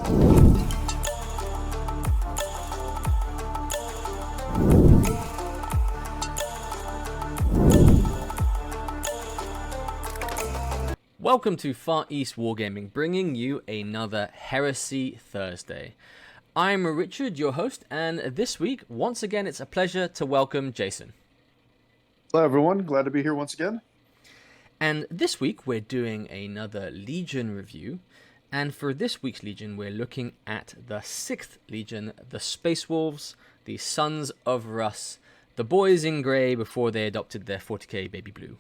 Welcome to Far East Wargaming, bringing you another Heresy Thursday. I'm Richard, your host, and this week, once again, it's a pleasure to welcome Jason. Hello, everyone. Glad to be here once again. And this week, we're doing another Legion review. And for this week's Legion, we're looking at the 6th Legion, the Space Wolves, the Sons of Russ, the boys in grey before they adopted their 40k baby blue.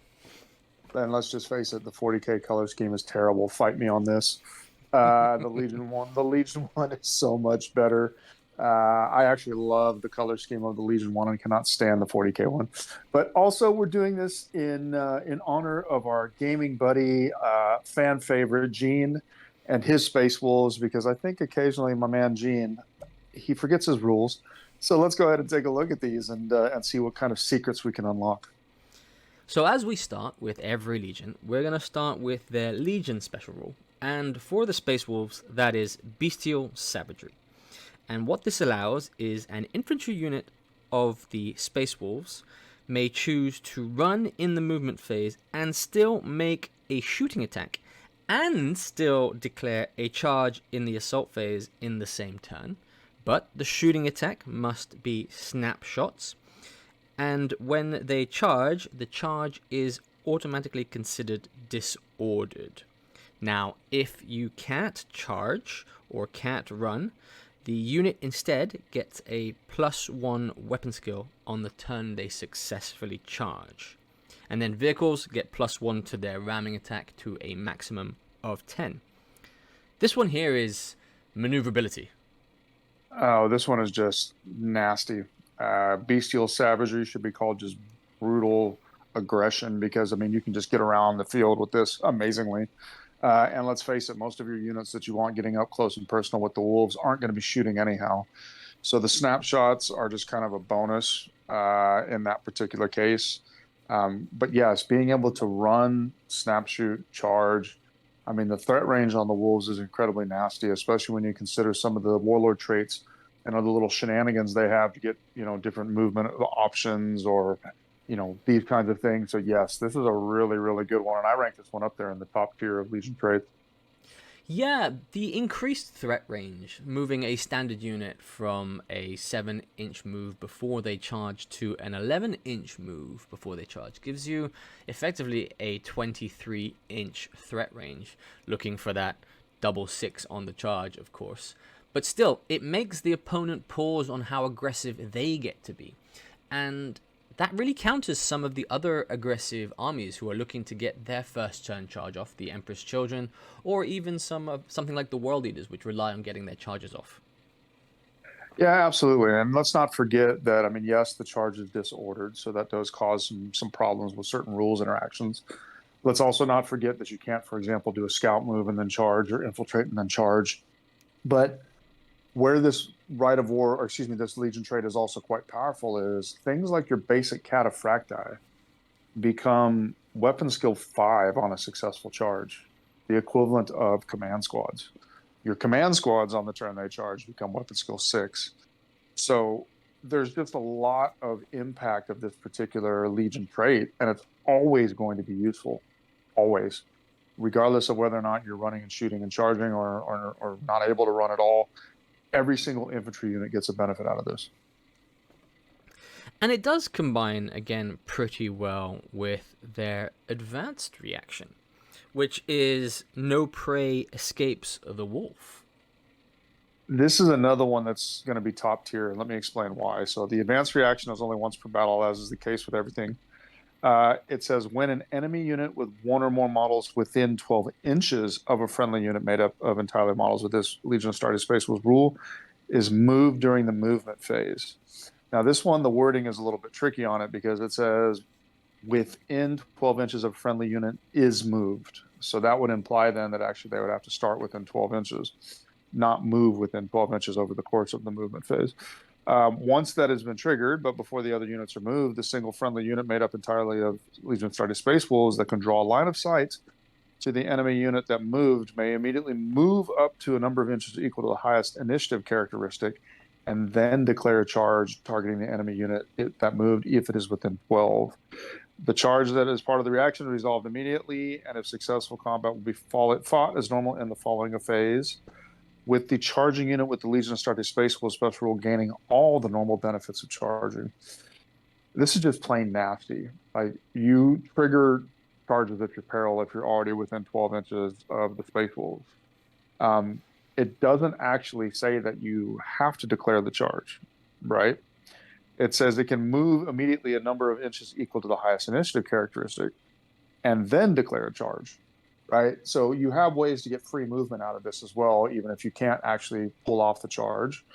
And let's just face it, the 40k color scheme is terrible. Fight me on this. The Legion one is so much better. I actually love the color scheme of the Legion one and cannot stand the 40k one. But also, we're doing this in honor of our gaming buddy, fan favorite Gene, and his Space Wolves, because I think occasionally my man Gene, he forgets his rules. So let's go ahead and take a look at these and see what kind of secrets we can unlock. So as we start with every Legion, we're going to start with their Legion special rule. And for the Space Wolves, that is Bestial Savagery. And what this allows is an infantry unit of the Space Wolves may choose to run in the movement phase and still make a shooting attack and still declare a charge in the assault phase in the same turn. But the shooting attack must be snapshots. And when they charge, the charge is automatically considered disordered. Now, if you can't charge or can't run, the unit instead gets a +1 weapon skill on the turn they successfully charge. And then vehicles get +1 to their ramming attack to a maximum of 10. This one here is maneuverability. Oh, this one is just nasty. Bestial Savagery should be called just brutal aggression, because I mean you can just get around the field with this amazingly. And let's face it, most of your units that you want getting up close and personal with the wolves aren't going to be shooting anyhow. So the snapshots are just kind of a bonus in that particular case. But yes, being able to run, snap shoot, charge. I mean, the threat range on the wolves is incredibly nasty, especially when you consider some of the warlord traits and other little shenanigans they have to get, different movement options or, these kinds of things. So yes, this is a really, really good one. And I rank this one up there in the top tier of Legion traits. Yeah, the increased threat range, moving a standard unit from a 7-inch move before they charge to an 11-inch move before they charge, gives you effectively a 23-inch threat range, looking for that double 6 on the charge, of course. But still, it makes the opponent pause on how aggressive they get to be. And that really counters some of the other aggressive armies who are looking to get their first turn charge off, the Emperor's Children, or even something like the World Eaters, which rely on getting their charges off. Yeah, absolutely. And let's not forget that, I mean, yes, the charge is disordered, so that does cause some problems with certain rules interactions. Let's also not forget that you can't, for example, do a scout move and then charge, or infiltrate and then charge. But where this rite of war, or excuse me, this Legion trait is also quite powerful is things like your basic cataphracti become weapon skill 5 on a successful charge, the equivalent of command squads. Your command squads on the turn they charge become weapon skill 6. So there's just a lot of impact of this particular Legion trait, and it's always going to be useful, always, regardless of whether or not you're running and shooting and charging or not able to run at all. Every single infantry unit gets a benefit out of this. And it does combine, again, pretty well with their advanced reaction, which is no prey escapes the wolf. This is another one that's going to be top tier, and let me explain why. So the advanced reaction is only once per battle, as is the case with everything. It says when an enemy unit with one or more models within 12 inches of a friendly unit made up of entirely models with this Legion of Starry Space Wolves rule is moved during the movement phase. Now, this one, the wording is a little bit tricky on it because it says within 12 inches of a friendly unit is moved. So that would imply then that actually they would have to start within 12 inches, not move within 12 inches over the course of the movement phase. Once that has been triggered, but before the other units are moved, the single friendly unit made up entirely of Legion of Starry Space Wolves that can draw a line of sight to the enemy unit that moved may immediately move up to a number of inches equal to the highest initiative characteristic, and then declare a charge targeting the enemy unit that moved if it is within 12. The charge that is part of the reaction is resolved immediately, and if successful, combat will be fought as normal in the following phase. With the charging unit with the Legion of Astartes Space Wolf special rule gaining all the normal benefits of charging. This is just plain nasty. Like, you trigger charges at your peril if you're already within 12 inches of the Space Wolves. It doesn't actually say that you have to declare the charge, right? It says it can move immediately a number of inches equal to the highest initiative characteristic and then declare a charge, right? So you have ways to get free movement out of this as well, even if you can't actually pull off the charge.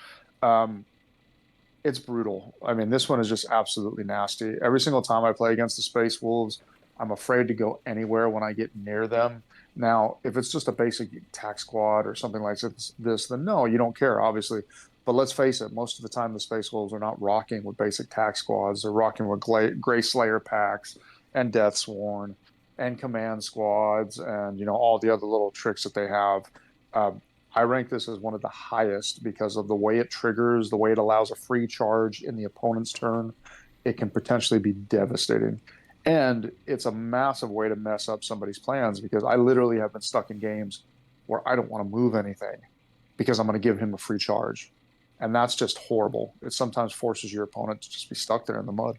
It's brutal. I mean, this one is just absolutely nasty. Every single time I play against the Space Wolves, I'm afraid to go anywhere when I get near them. Now, if it's just a basic attack squad or something like this, then no, you don't care, obviously. But let's face it, most of the time the Space Wolves are not rocking with basic attack squads. They're rocking with Grey Slayer packs and Death Sworn and command squads and, you know, all the other little tricks that they have. I rank this as one of the highest because of the way it triggers, the way it allows a free charge in the opponent's turn. It can potentially be devastating. And it's a massive way to mess up somebody's plans, because I literally have been stuck in games where I don't want to move anything because I'm going to give him a free charge. And that's just horrible. It sometimes forces your opponent to just be stuck there in the mud.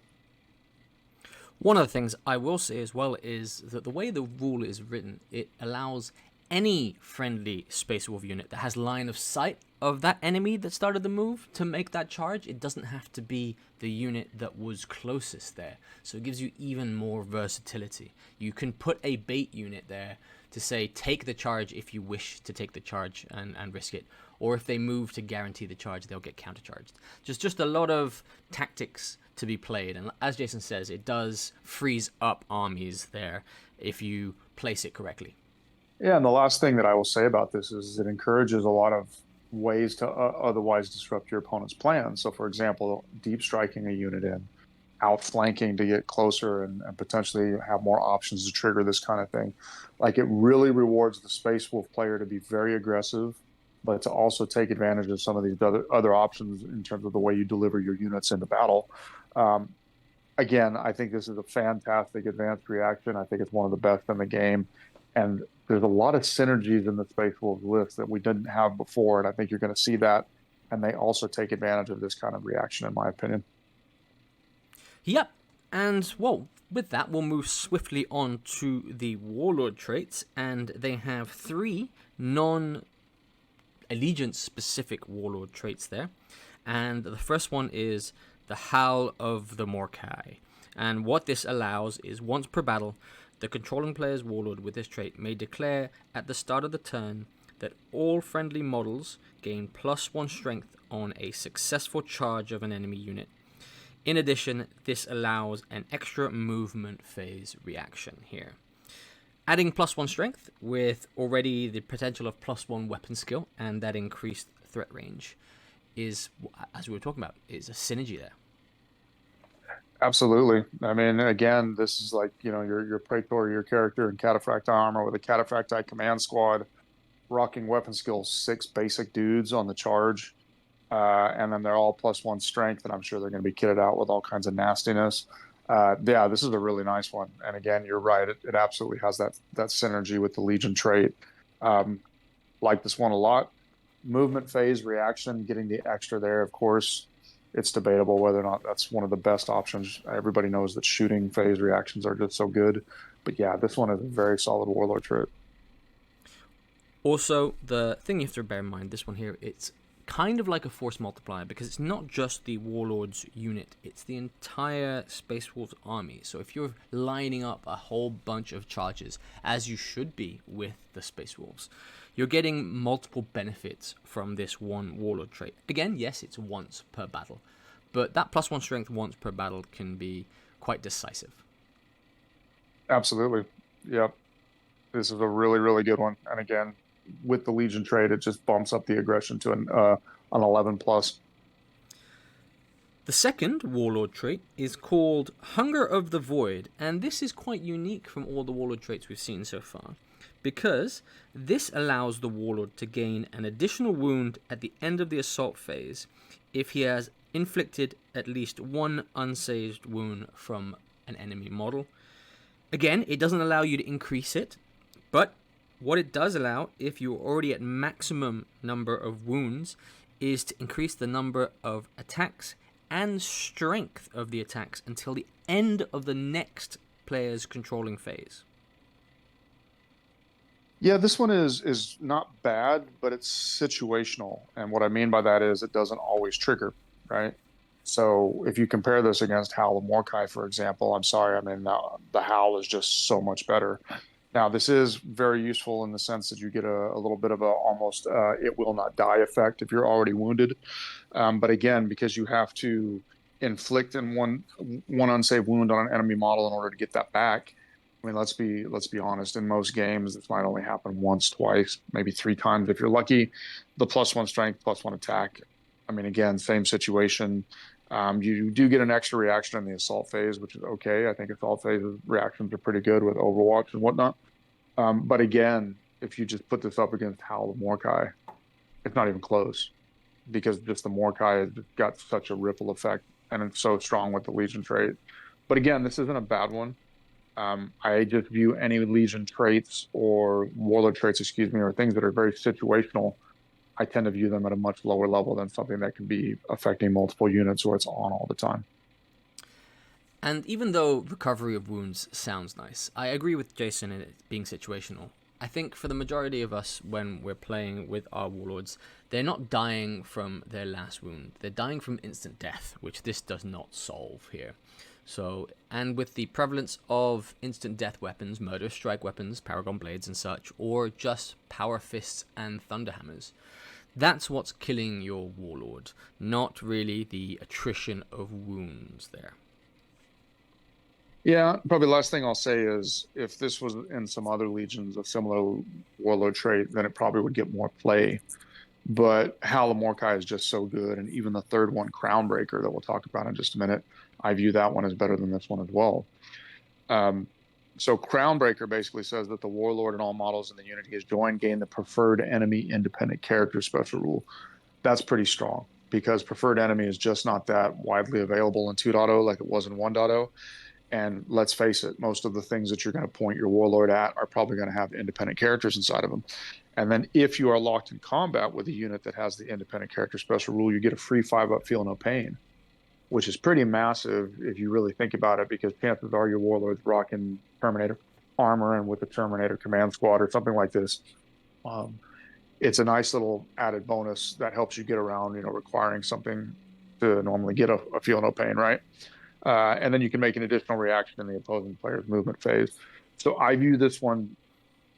One of the things I will say as well is that the way the rule is written, it allows any friendly Space Wolf unit that has line of sight of that enemy that started the move to make that charge. It doesn't have to be the unit that was closest there. So it gives you even more versatility. You can put a bait unit there to say, take the charge if you wish to take the charge and risk it. Or if they move to guarantee the charge, they'll get countercharged. Just a lot of tactics to be played. And as Jason says, it does freeze up armies there if you place it correctly. Yeah, and the last thing that I will say about this is it encourages a lot of ways to otherwise disrupt your opponent's plans. So, for example, deep striking a unit in, outflanking to get closer and potentially have more options to trigger this kind of thing. Like, it really rewards the Space Wolf player to be very aggressive, but to also take advantage of some of these other options in terms of the way you deliver your units into battle. Again, I think this is a fantastic advanced reaction. I think it's one of the best in the game. And there's a lot of synergies in the Space Wolves list that we didn't have before. And I think you're going to see that. And they also take advantage of this kind of reaction, in my opinion. Yep. And, well, with that, we'll move swiftly on to the Warlord traits. And they have 3 non-allegiance-specific Warlord traits there. And the first one is the Howl of the Morkai. And what this allows is, once per battle, the controlling player's Warlord with this trait may declare at the start of the turn that all friendly models gain +1 strength on a successful charge of an enemy unit. In addition, this allows an extra movement phase reaction here. Adding +1 strength with already the potential of +1 weapon skill and that increased threat range is, as we were talking about, is a synergy there. Absolutely. I mean, again, this is like, you know, your Praetor, your character in Cataphracti armor with a Cataphracti command squad, rocking weapon skill 6 basic dudes on the charge. And then they're all +1 strength, and I'm sure they're going to be kitted out with all kinds of nastiness. Yeah, this is a really nice one. And again, you're right. It absolutely has that synergy with the Legion trait. Like this one a lot. Movement phase reaction, getting the extra there, of course. It's debatable whether or not that's one of the best options. Everybody knows that shooting phase reactions are just so good. But yeah, this one is a very solid Warlord trait. Also, the thing you have to bear in mind, this one here, it's kind of like a force multiplier, because it's not just the Warlord's unit, it's the entire Space Wolves army. So if you're lining up a whole bunch of charges, as you should be with the Space Wolves, you're getting multiple benefits from this one Warlord trait. Again, yes, it's once per battle, but that +1 strength once per battle can be quite decisive. Absolutely. Yep. This is a really, really good one. And again, with the Legion trait, it just bumps up the aggression to an 11+. The second Warlord trait is called Hunger of the Void, and this is quite unique from all the Warlord traits we've seen so far, because this allows the Warlord to gain an additional wound at the end of the assault phase if he has inflicted at least one unsaved wound from an enemy model. Again, it doesn't allow you to increase it, but what it does allow, if you're already at maximum number of wounds, is to increase the number of attacks and strength of the attacks until the end of the next player's controlling phase. Yeah, this one is not bad, but it's situational. And what I mean by that is it doesn't always trigger, right? So if you compare this against Howl of Mordecai, for example, I'm sorry, I mean, the Howl is just so much better. Now, this is very useful in the sense that you get a little bit of a almost it will not die effect if you're already wounded. But again, because you have to inflict in one unsaved wound on an enemy model in order to get that back. I mean, let's be honest. In most games, this might only happen once, twice, maybe three times if you're lucky. The +1 strength, +1 attack. I mean, again, same situation. You do get an extra reaction in the assault phase, which is okay. I think assault phase reactions are pretty good with Overwatch and whatnot. But again, if you just put this up against Howl of Mordecai, it's not even close because just the Mordecai has got such a ripple effect and it's so strong with the Legion trait. But again, this isn't a bad one. I just view any Legion traits or Warlord traits, excuse me, or things that are very situational. I tend to view them at a much lower level than something that can be affecting multiple units or it's on all the time. And even though recovery of wounds sounds nice, I agree with Jason in it being situational. I think for the majority of us, when we're playing with our Warlords, they're not dying from their last wound. They're dying from instant death, which this does not solve here. So, and with the prevalence of instant death weapons, murder strike weapons, paragon blades and such, or just power fists and thunderhammers, that's what's killing your Warlord, not really the attrition of wounds there. Yeah, probably the last thing I'll say is if this was in some other legions of similar Warlord trait, then it probably would get more play. But Howl of Mordecai is just so good, and even the third one, Crownbreaker, that we'll talk about in just a minute, I view that one as better than this one as well. So Crownbreaker basically says that the Warlord and all models in the unit he has joined gain the preferred enemy independent character special rule. That's pretty strong because preferred enemy is just not that widely available in 2.0 like it was in 1.0. And let's face it, most of the things that you're going to point your Warlord at are probably going to have independent characters inside of them. And then if you are locked in combat with a unit that has the independent character special rule, you get a free 5-up Feel No Pain, which is pretty massive if you really think about it, because chances are your Warlord's rocking Terminator armor and with the Terminator command squad or something like this. It's a nice little added bonus that helps you get around, requiring something to normally get a Feel No Pain, right? And then you can make an additional reaction in the opposing player's movement phase. So I view this one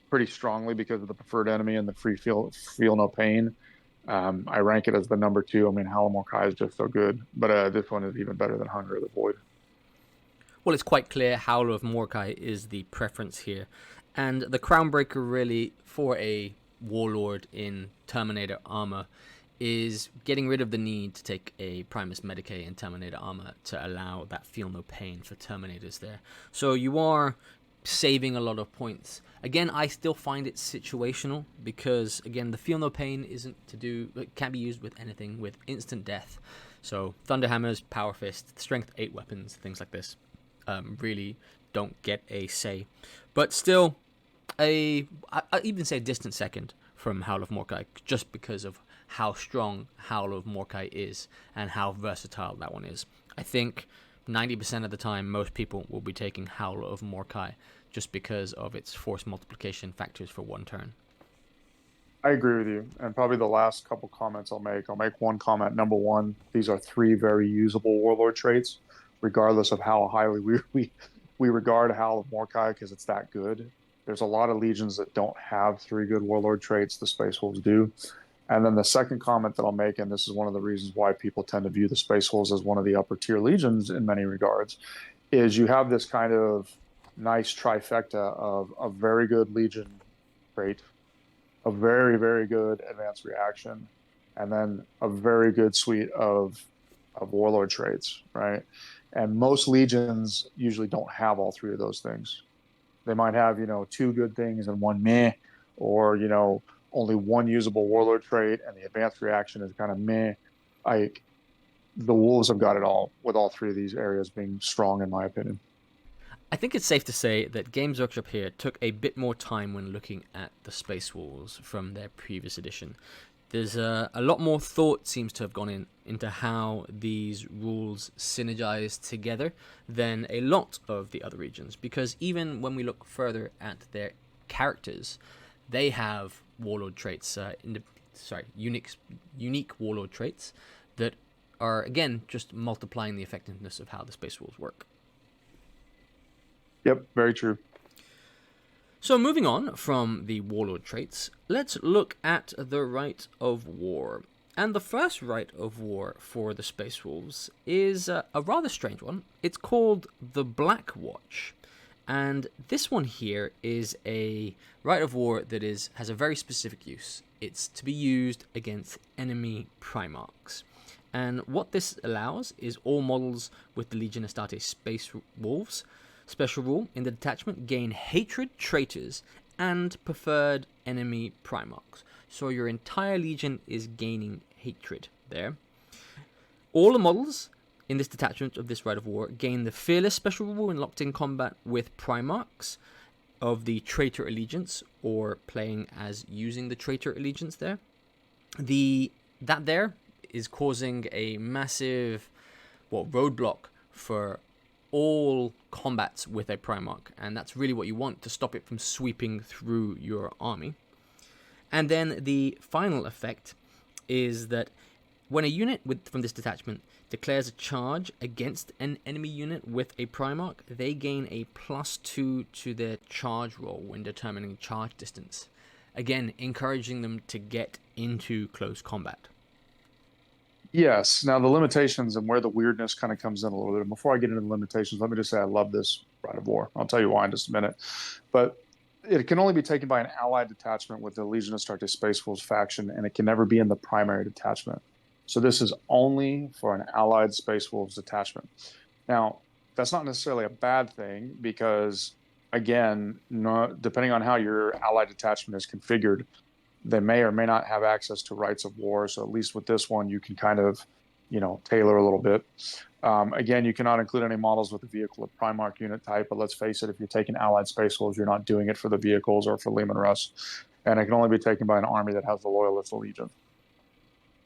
pretty strongly because of the preferred enemy and the free feel no pain. I rank it as the number 2. I mean, Howl of Mordecai is just so good, but this one is even better than Hunger of the Void. Well, it's quite clear Howl of Mordecai is the preference here. And the Crownbreaker really, for a Warlord in Terminator armor, is getting rid of the need to take a Primus Medicae in Terminator armor to allow that Feel No Pain for Terminators there. So you are saving a lot of points. Again, I still find it situational because, again, the Feel No Pain it can't be used with anything with instant death. So Thunderhammers, Power Fist, Strength 8 weapons, things like this really don't get a say. But still, I even say a distant second from Howl of Mordecai just because of how strong Howl of Mordecai is and how versatile that one is. I think 90% of the time most people will be taking Howl of Mordecai just because of its force multiplication factors for one turn. I agree with you. And probably the last couple comments I'll make one comment. Number one, these are 3 very usable Warlord traits, regardless of how highly we regard Howl of Mordecai, because it's that good. There's a lot of legions that don't have 3 good Warlord traits. The Space Wolves do. And then the second comment that I'll make, and this is one of the reasons why people tend to view the Space Wolves as one of the upper tier legions in many regards, is you have this kind of nice trifecta of a very good legion trait, a very, very good advanced reaction, and then a very good suite of Warlord traits, right? And most legions usually don't have all 3 of those things. They might have, two good things and one meh, or, only one usable warlord trait, and the advanced reaction is kind of meh. Like, the Wolves have got it all, with all three of these areas being strong, in my opinion. I think it's safe to say that Games Workshop here took a bit more time when looking at the Space Wolves from their previous edition. There's a lot more thought seems to have gone into how these rules synergize together than a lot of the other regions, because even when we look further at their characters, they have warlord traits, unique warlord traits that are, again, just multiplying the effectiveness of how the Space Wolves work. Yep, very true. So moving on from the warlord traits, let's look at the rite of war. And the first rite of war for the Space Wolves is a rather strange one. It's called the Black Watch. And this one here is a rite of war that has a very specific use. It's to be used against enemy Primarchs. And what this allows is all models with the Legion Astarte Space Wolves special rule in the detachment gain hatred traitors and preferred enemy Primarchs. So your entire legion is gaining hatred there. All the models in this detachment of this rite of war gain the fearless special rule when locked in combat with Primarchs of the traitor allegiance, or playing as using the traitor allegiance there. That there is causing a massive roadblock for all combats with a Primarch, and that's really what you want to stop it from sweeping through your army. And then the final effect is that when a unit from this detachment declares a charge against an enemy unit with a Primarch, they gain a +2 to their charge roll when determining charge distance. Again, encouraging them to get into close combat. Yes. Now, the limitations and where the weirdness kind of comes in a little bit. And before I get into the limitations, let me just say I love this rite of war. I'll tell you why in just a minute. But it can only be taken by an allied detachment with the Legion Astarte Space Wolves faction, and it can never be in the primary detachment. So this is only for an allied Space Wolves detachment. Now, that's not necessarily a bad thing because, again, depending on how your allied detachment is configured, they may or may not have access to rites of war. So at least with this one, you can kind of, tailor a little bit. Again, you cannot include any models with a vehicle of Primarch unit type, but let's face it, if you're taking allied Space Wolves, you're not doing it for the vehicles or for Leman Russ. And it can only be taken by an army that has the Loyalist Legion.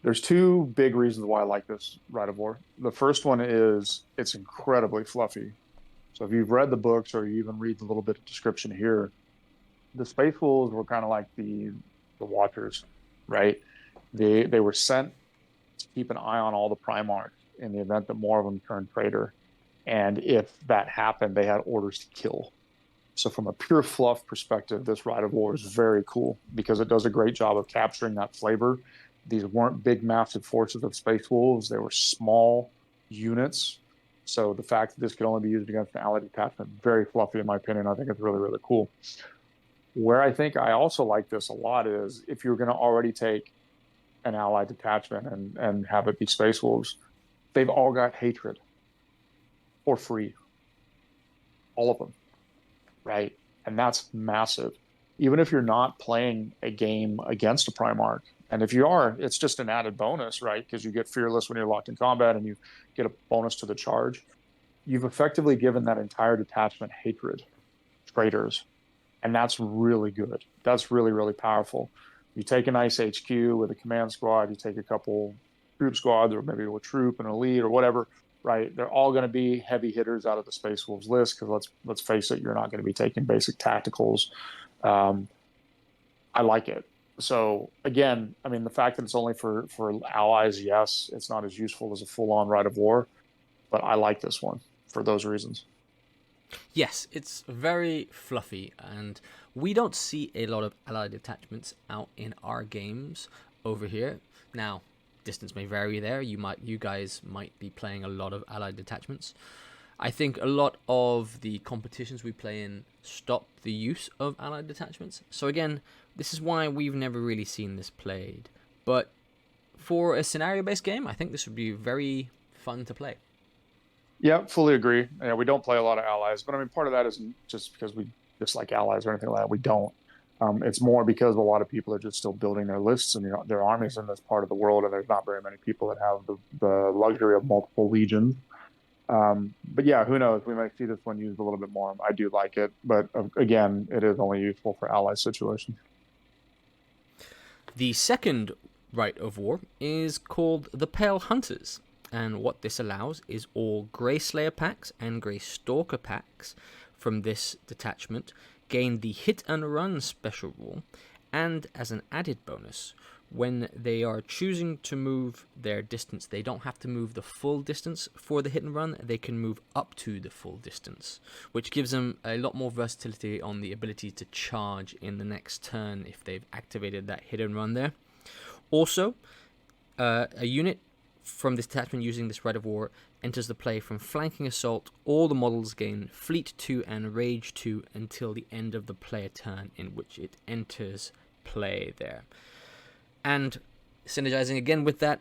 There's two big reasons why I like this rite of war. The first one is it's incredibly fluffy. So if you've read the books or you even read the little bit of description here, the Space Wolves were kind of like the Watchers, right? They were sent to keep an eye on all the Primarchs in the event that more of them turned traitor. And if that happened, they had orders to kill. So from a pure fluff perspective, this rite of war is very cool because it does a great job of capturing that flavor. These weren't big, massive forces of Space Wolves. They were small units. So the fact that this could only be used against an allied detachment, very fluffy in my opinion. I think it's really, really cool. Where I think I also like this a lot is if you're going to already take an allied detachment and have it be Space Wolves, they've all got hatred for free. All of them, right? And that's massive. Even if you're not playing a game against a Primarch, and if you are, it's just an added bonus, right? Because you get fearless when you're locked in combat and you get a bonus to the charge. You've effectively given that entire detachment hatred, traitors. And that's really good. That's really, really powerful. You take a nice HQ with a command squad, you take a couple troop squads, or maybe a troop and a lead or whatever, right? They're all going to be heavy hitters out of the Space Wolves list because let's face it, you're not going to be taking basic tacticals. I like it. So again, I mean, the fact that it's only for allies, yes, it's not as useful as a full-on rite of war, but I like this one for those reasons. Yes, it's very fluffy, and we don't see a lot of allied detachments out in our games over here. Now, distance may vary there. You guys might be playing a lot of allied detachments. I think a lot of the competitions we play in stop the use of allied detachments. So again, this is why we've never really seen this played. But for a scenario-based game, I think this would be very fun to play. Yeah, fully agree. Yeah, we don't play a lot of allies, but I mean, part of that isn't just because we just like allies or anything like that. We don't. It's more because a lot of people are just still building their lists and their armies in this part of the world, and there's not very many people that have the luxury of multiple legions. But yeah, who knows? We might see this one used a little bit more. I do like it, but again, it is only useful for ally situations. The second rite of war is called the Pale Hunters, and what this allows is all Grey Slayer packs and Grey Stalker packs from this detachment gain the hit and run special rule, and as an added bonus, when they are choosing to move their distance, they don't have to move the full distance for the hit and run, they can move up to the full distance, which gives them a lot more versatility on the ability to charge in the next turn if they've activated that hit and run there. Also, a unit from this detachment using this Rite of War enters the play from Flanking Assault. All the models gain Fleet 2 and Rage 2 until the end of the player turn in which it enters play there. And synergizing again with that,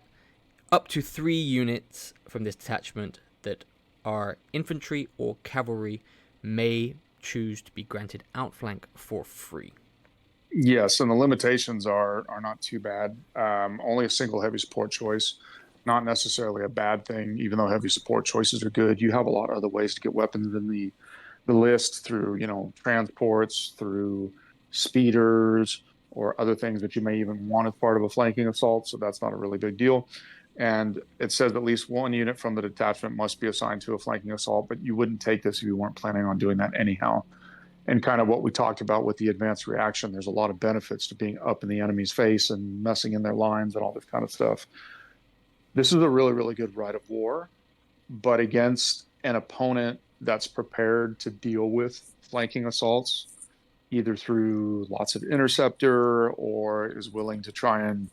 up to 3 units from this detachment that are infantry or cavalry may choose to be granted outflank for free. Yes, and the limitations are not too bad. Only a single heavy support choice, not necessarily a bad thing, even though heavy support choices are good. You have a lot of other ways to get weapons in the list through, transports, through speeders, or other things that you may even want as part of a flanking assault. So that's not a really big deal. And it says at least one unit from the detachment must be assigned to a flanking assault, but you wouldn't take this if you weren't planning on doing that anyhow. And kind of what we talked about with the advanced reaction, there's a lot of benefits to being up in the enemy's face and messing in their lines and all this kind of stuff. This is a really, really good rite of war, but against an opponent that's prepared to deal with flanking assaults, either through lots of interceptor or is willing to try and,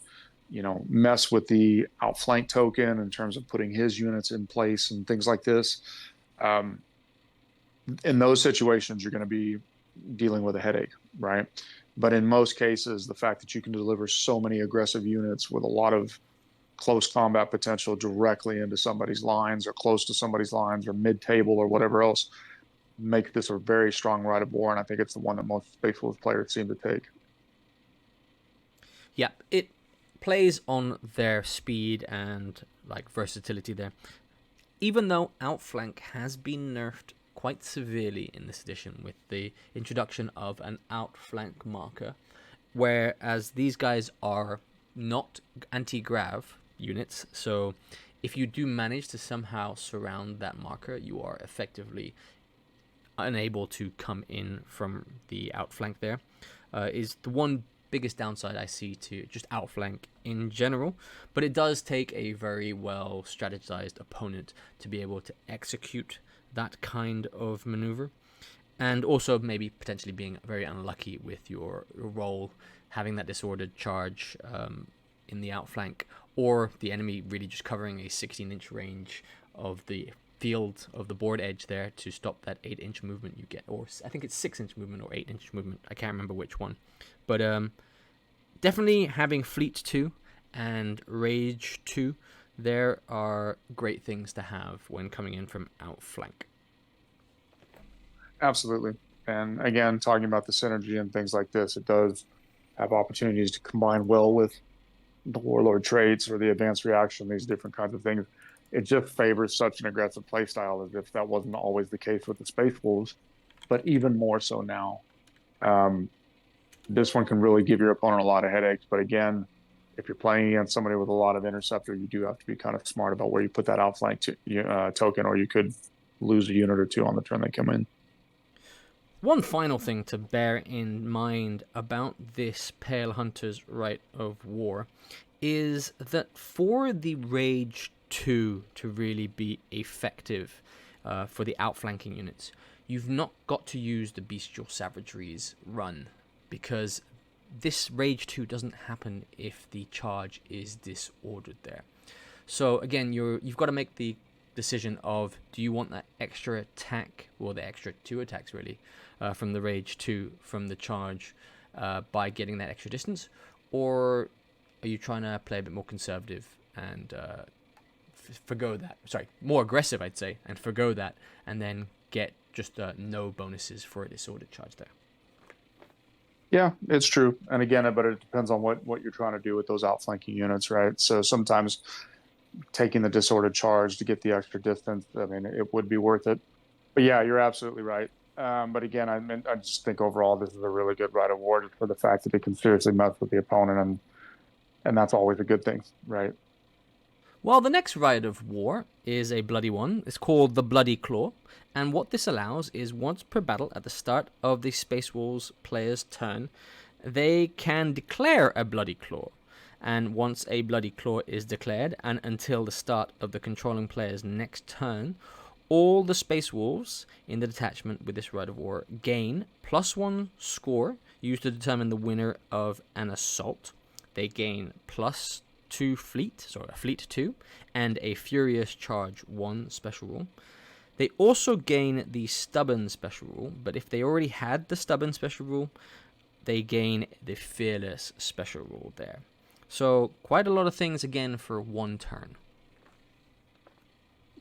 mess with the outflank token in terms of putting his units in place and things like this. Um, in those situations, you're going to be dealing with a headache, right? But in most cases, the fact that you can deliver so many aggressive units with a lot of close combat potential directly into somebody's lines or close to somebody's lines or mid-table or whatever else make this a very strong rite of war, and I think it's the one that most Space Wolves players seem to take. Yeah, it plays on their speed and versatility there. Even though Outflank has been nerfed quite severely in this edition with the introduction of an Outflank marker, whereas these guys are not anti-grav units, so if you do manage to somehow surround that marker, you are effectively unable to come in from the outflank there. Is the one biggest downside I see to just outflank in general, but it does take a very well strategized opponent to be able to execute that kind of maneuver, and also maybe potentially being very unlucky with your roll, having that disordered charge in the outflank, or the enemy really just covering a 16-inch range of the field of the board edge there to stop that 8-inch movement you get, or I think it's 6-inch movement or 8-inch movement, I can't remember which one, but definitely having Fleet 2 and Rage 2 there are great things to have when coming in from outflank. Absolutely. And again, talking about the synergy and things like this, it does have opportunities to combine well with the warlord traits or the advanced reaction, these different kinds of things. It just favors such an aggressive playstyle as if that wasn't always the case with the Space Wolves, but even more so now. This one can really give your opponent a lot of headaches. But again, if you're playing against somebody with a lot of interceptor, you do have to be kind of smart about where you put that outflank token, or you could lose a unit or two on the turn they come in. One final thing to bear in mind about this Pale Hunter's Rite of War is that for the Rage 2 to really be effective for the outflanking units, you've not got to use the Bestial Savagery's run, because this Rage 2 doesn't happen if the charge is disordered there. So again, you've got to make the decision of, do you want that extra attack, or the extra 2 attacks really, from the Rage 2 from the charge by getting that extra distance, or are you trying to play a bit more conservative and forgo that. Sorry, more aggressive, I'd say, and forgo that, and then get just no bonuses for a disordered charge there. Yeah, it's true. And again, but it depends on what you're trying to do with those outflanking units, right? So sometimes taking the disordered charge to get the extra distance, I mean, it would be worth it. But yeah, you're absolutely right. But again, I just think overall this is a really good rite of war just for the fact that it can seriously mess with the opponent, and that's always a good thing, right? Well, the next rite of war is a bloody one. It's called the Bloody Claw, and what this allows is once per battle at the start of the Space Wolves player's turn, they can declare a Bloody Claw. And once a Bloody Claw is declared, and until the start of the controlling player's next turn, all the Space Wolves in the detachment with this rite of war gain +1 score used to determine the winner of an assault. They gain +2 fleet, sorry, a fleet 2, and a Furious Charge 1 special rule. They also gain the Stubborn special rule, but if they already had the Stubborn special rule, they gain the Fearless special rule there. So quite a lot of things again for one turn.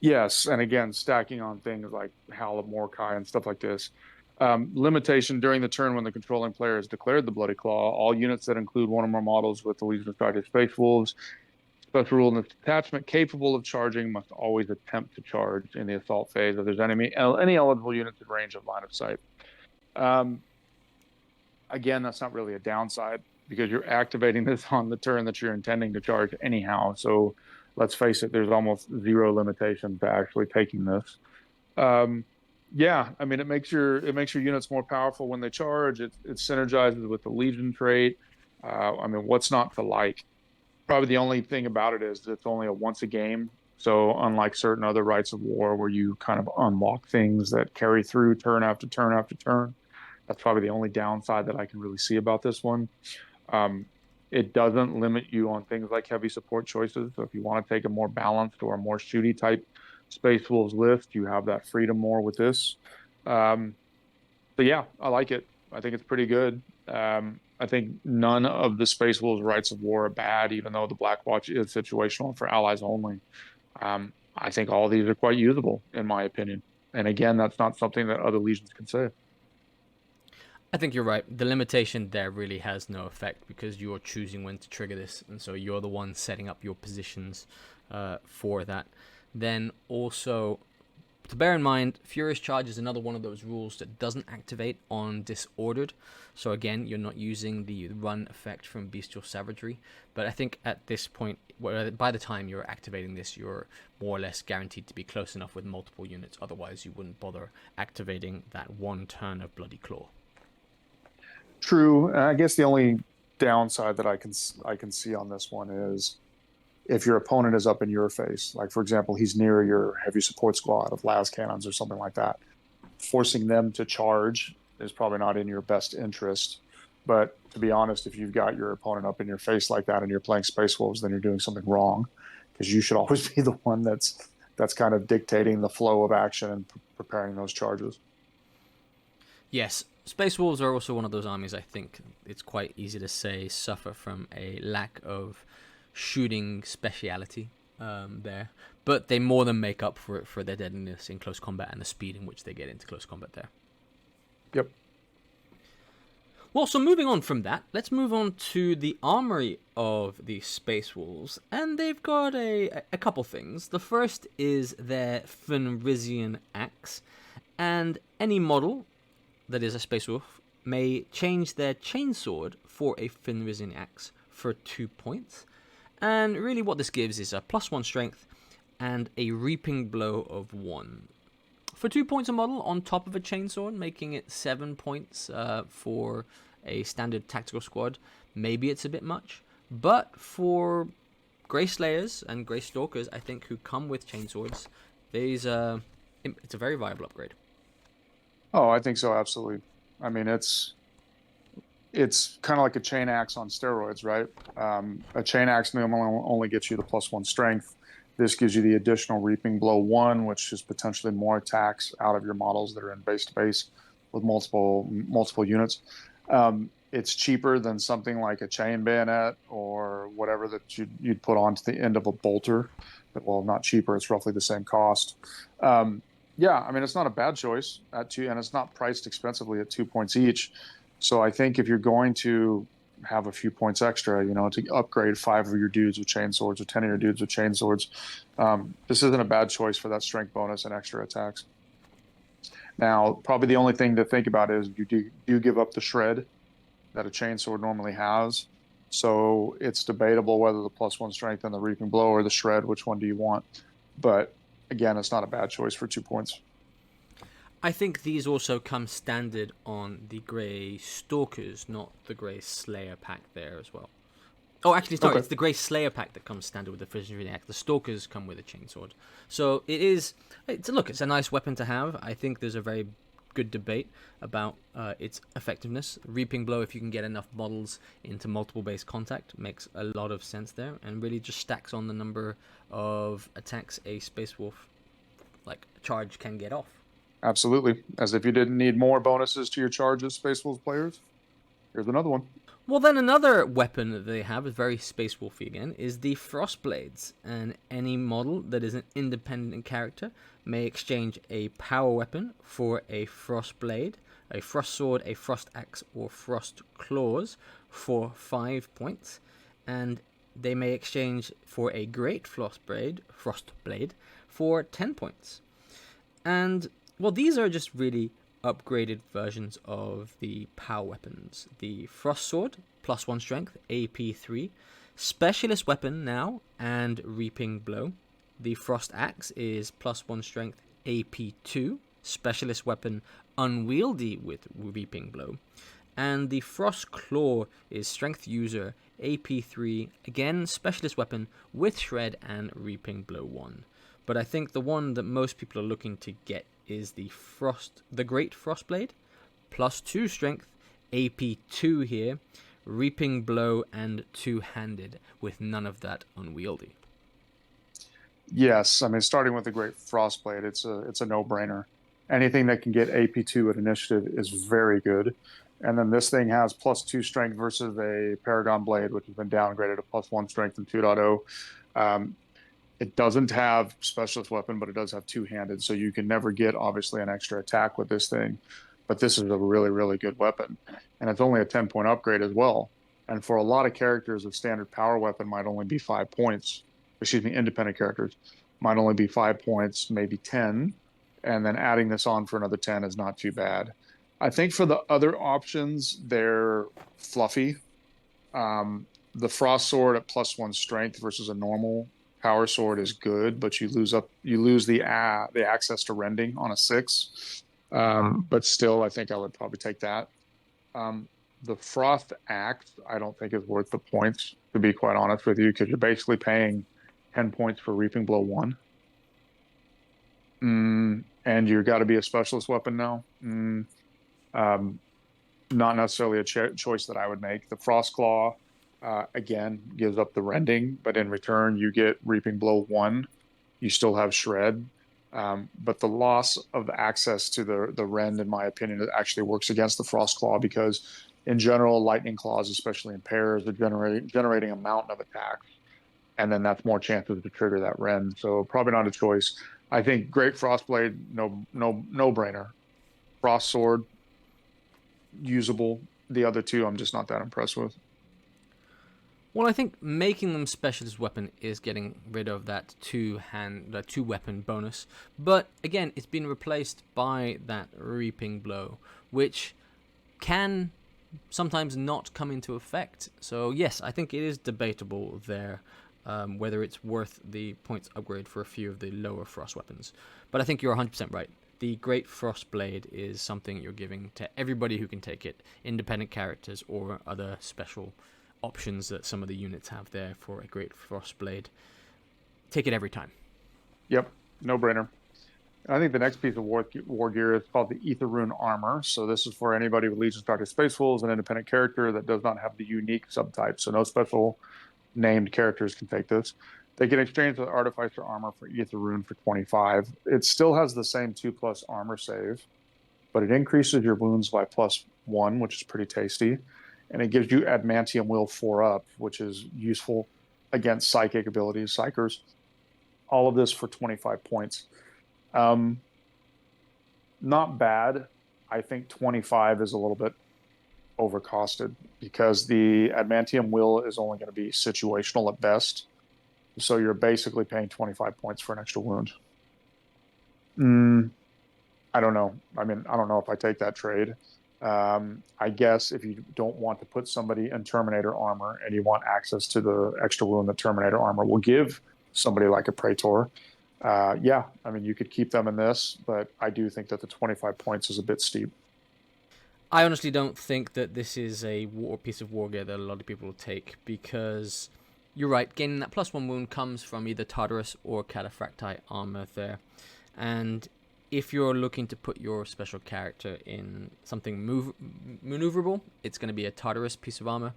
Yes, and again, stacking on things like Howl of Mordecai and stuff like this. Limitation during the turn when the controlling player has declared the Bloody Claw. All units that include one or more models with the Legion of Strike Space Wolves. Special rule in this detachment capable of charging must always attempt to charge in the assault phase if there's any eligible units in range of line of sight. Again, that's not really a downside because you're activating this on the turn that you're intending to charge anyhow. So let's face it, there's almost zero limitation to actually taking this. Yeah, I mean, it makes your units more powerful when they charge. It synergizes with the Legion trait. I mean, what's not to like? Probably the only thing about it is that it's only a once a game. So unlike certain other rites of war where you kind of unlock things that carry through turn after turn after turn, that's probably the only downside that I can really see about this one. It doesn't limit you on things like heavy support choices. So if you want to take a more balanced or a more shooty type Space Wolves list, you have that freedom more with this. But yeah, I like it. I think it's pretty good. I think none of the Space Wolves rights of war are bad, even though the Black Watch is situational for allies only. I think all these are quite usable, in my opinion. And again, that's not something that other legions can say. I think you're right. The limitation there really has no effect because you're choosing when to trigger this, and so you're the one setting up your positions for that. Then also, to bear in mind, Furious Charge is another one of those rules that doesn't activate on Disordered. So again, you're not using the run effect from Bestial Savagery. But I think at this point, by the time you're activating this, you're more or less guaranteed to be close enough with multiple units. Otherwise, you wouldn't bother activating that one turn of Bloody Claw. True. I guess the only downside that I can see on this one is if your opponent is up in your face, like for example, he's near your heavy support squad of las cannons or something like that, forcing them to charge is probably not in your best interest. But to be honest, if you've got your opponent up in your face like that and you're playing Space Wolves, then you're doing something wrong because you should always be the one that's kind of dictating the flow of action and preparing those charges. Yes, Space Wolves are also one of those armies I think it's quite easy to say suffer from a lack of shooting speciality there, but they more than make up for it for their deadliness in close combat and the speed in which they get into close combat there. Yep. Well, so moving on from that, let's move on to the armory of the Space Wolves, and they've got a couple things. The first is their Fenrisian axe, and any model that is a Space Wolf may change their chainsword for a Fenrisian axe for 2 points. And really what this gives is a +1 strength and a reaping blow of 1. For 2 points a model on top of a chainsword, making it 7 points for a standard tactical squad, maybe it's a bit much. But for Grey Slayers and Grey Stalkers, I think, who come with chainswords, it's a very viable upgrade. Oh, I think so, absolutely. I mean, it's kind of like a chain axe on steroids, right? A chain axe normally only gets you the +1 strength. This gives you the additional reaping blow 1, which is potentially more attacks out of your models that are in base to base with multiple units. It's cheaper than something like a chain bayonet or whatever that you'd put onto the end of a bolter. But, well, not cheaper. It's roughly the same cost. Yeah, I mean, it's not a bad choice at two, and it's not priced expensively at 2 points each. So I think if you're going to have a few points extra, to upgrade 5 of your dudes with chain swords or 10 of your dudes with chain swords, this isn't a bad choice for that strength bonus and extra attacks. Now, probably the only thing to think about is you do give up the shred that a chainsword normally has. So it's debatable whether the +1 strength and the reaping blow or the shred, which one do you want? But again, it's not a bad choice for 2 points. I think these also come standard on the Grey Stalkers, not the Grey Slayer pack there as well. Oh, actually, sorry, It's the Grey Slayer pack that comes standard with the Fission Act. The Stalkers come with a chainsword. So it's a nice weapon to have. I think there's a very good debate about its effectiveness. Reaping Blow, if you can get enough models into multiple base contact, makes a lot of sense there, and really just stacks on the number of attacks a Space Wolf charge can get off. Absolutely. As if you didn't need more bonuses to your charges, Space Wolves players. Here's another one. Well, then another weapon that they have is very Space Wolfy again, is the Frostblades, and any model that is an independent character may exchange a power weapon for a Frostblade, a Frost Sword, a Frost Axe, or Frost Claws for 5 points, and they may exchange for a Great Frostblade for 10 points. And, well, these are just really upgraded versions of the power weapons. The Frost Sword, +1 strength, AP3, specialist weapon now, and Reaping Blow. The Frost Axe is +1 strength, AP2, specialist weapon, unwieldy with Reaping Blow. And the Frost Claw is strength user, AP3, again specialist weapon with Shred and Reaping Blow 1. But I think the one that most people are looking to get is the Great Frostblade, +2 strength, AP2 here, Reaping Blow, and two-handed, with none of that unwieldy. Yes, I mean, starting with the Great Frostblade, it's a no-brainer. Anything that can get AP2 at initiative is very good. And then this thing has +2 strength versus a Paragon Blade, which has been downgraded to +1 strength in 2.0. It doesn't have specialist weapon, but it does have two-handed, so you can never get, obviously, an extra attack with this thing. But this is a really, really good weapon. And it's only a 10-point upgrade as well. And for a lot of characters, a standard power weapon might only be 5 points. Excuse me, independent characters might only be 5 points, maybe 10. And then adding this on for another 10 is not too bad. I think for the other options, they're fluffy. The Frost Sword at +1 strength versus a normal Power Sword is good, but you lose the access to rending on a 6. But still, I think I would probably take that. The Frost Axe, I don't think is worth the points, to be quite honest with you, because you're basically paying 10 points for Reaping Blow 1. And you've got to be a specialist weapon now. Not necessarily a choice that I would make. The Frost Claw, again, gives up the rending, but in return, you get Reaping Blow 1. You still have Shred. But the loss of the access to the rend, in my opinion, it actually works against the Frost Claw, because in general, Lightning Claws, especially in pairs, are generating a mountain of attacks. And then that's more chances to trigger that rend. So probably not a choice. I think Great Frostblade, no brainer. Frost Sword, usable. The other two, I'm just not that impressed with. Well, I think making them specialist weapon is getting rid of that two weapon bonus. But again, it's been replaced by that Reaping Blow, which can sometimes not come into effect. So yes, I think it is debatable there whether it's worth the points upgrade for a few of the lower Frost weapons. But I think you're 100% right. The Great Frostblade is something you're giving to everybody who can take it, independent characters or other special options that some of the units have there for a Great Frostblade. Take it every time. Yep, no brainer. I think the next piece of war gear is called the Ether Rune Armor. So this is for anybody with Legion Starter Space Wolves, an independent character that does not have the unique subtype. So no special named characters can take this. They can exchange the Artificer Armor for Ether Rune for 25. It still has the same 2+ armor save, but it increases your wounds by +1, which is pretty tasty. and it gives you Adamantium Will 4 up, which is useful against psychic abilities, psychers. All of this for 25 points. Not bad. I think 25 is a little bit overcosted because the Adamantium Will is only going to be situational at best. So you're basically paying 25 points for an extra wound. I don't know. I mean, I don't know if I take that trade. I guess if you don't want to put somebody in Terminator armor and you want access to the extra wound that Terminator armor will give somebody like a Praetor, yeah, I mean, you could keep them in this, but I do think that the 25 points is a bit steep. I honestly don't think that this is a piece of war gear that a lot of people will take, because you're right, gaining that +1 wound comes from either Tartarus or Cataphracti armor there. And if you're looking to put your special character in something maneuverable, it's going to be a Tartarus piece of armor.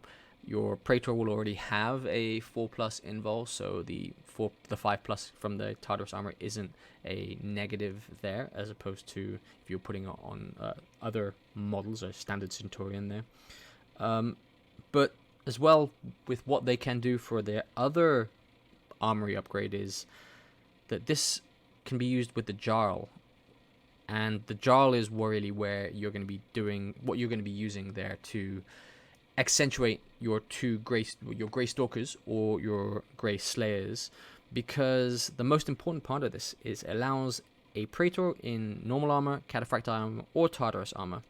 Your Praetor will already have a 4+ invul, so the 5+ from the Tartarus armor isn't a negative there, as opposed to if you're putting it on other models, a standard Centurion there. But as well, with what they can do for their other armory upgrade is that this can be used with the Jarl. And the Jarl is really where you're going to be doing what you're going to be using there to accentuate your your Grey Stalkers or your Grey Slayers, because the most important part of this is it allows a Praetor in normal armor, Cataphracti armor, or Tartarus armor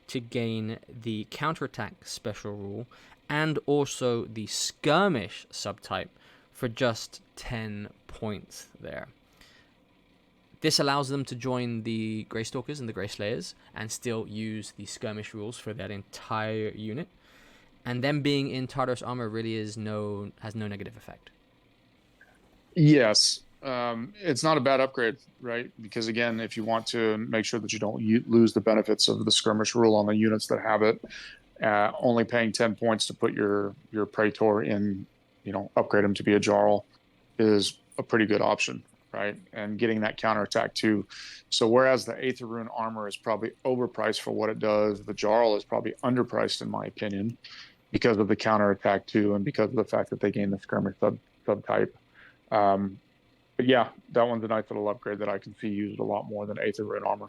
to gain the counterattack special rule and also the skirmish subtype for just 10 points there. This allows them to join the Grey Stalkers and the Grey Slayers and still use the skirmish rules for that entire unit. And them being in Tartarus armor really has no negative effect. Yes. It's not a bad upgrade, right? Because again, if you want to make sure that you don't lose the benefits of the skirmish rule on the units that have it, only paying 10 points to put your Praetor in, upgrade him to be a Jarl is a pretty good option, right? And getting that counterattack too. So whereas the Aether Rune armor is probably overpriced for what it does, the Jarl is probably underpriced in my opinion because of the counterattack too, and because of the fact that they gain the skirmish subtype. But yeah, that one's a nice little upgrade that I can see used a lot more than Aether Rune armor.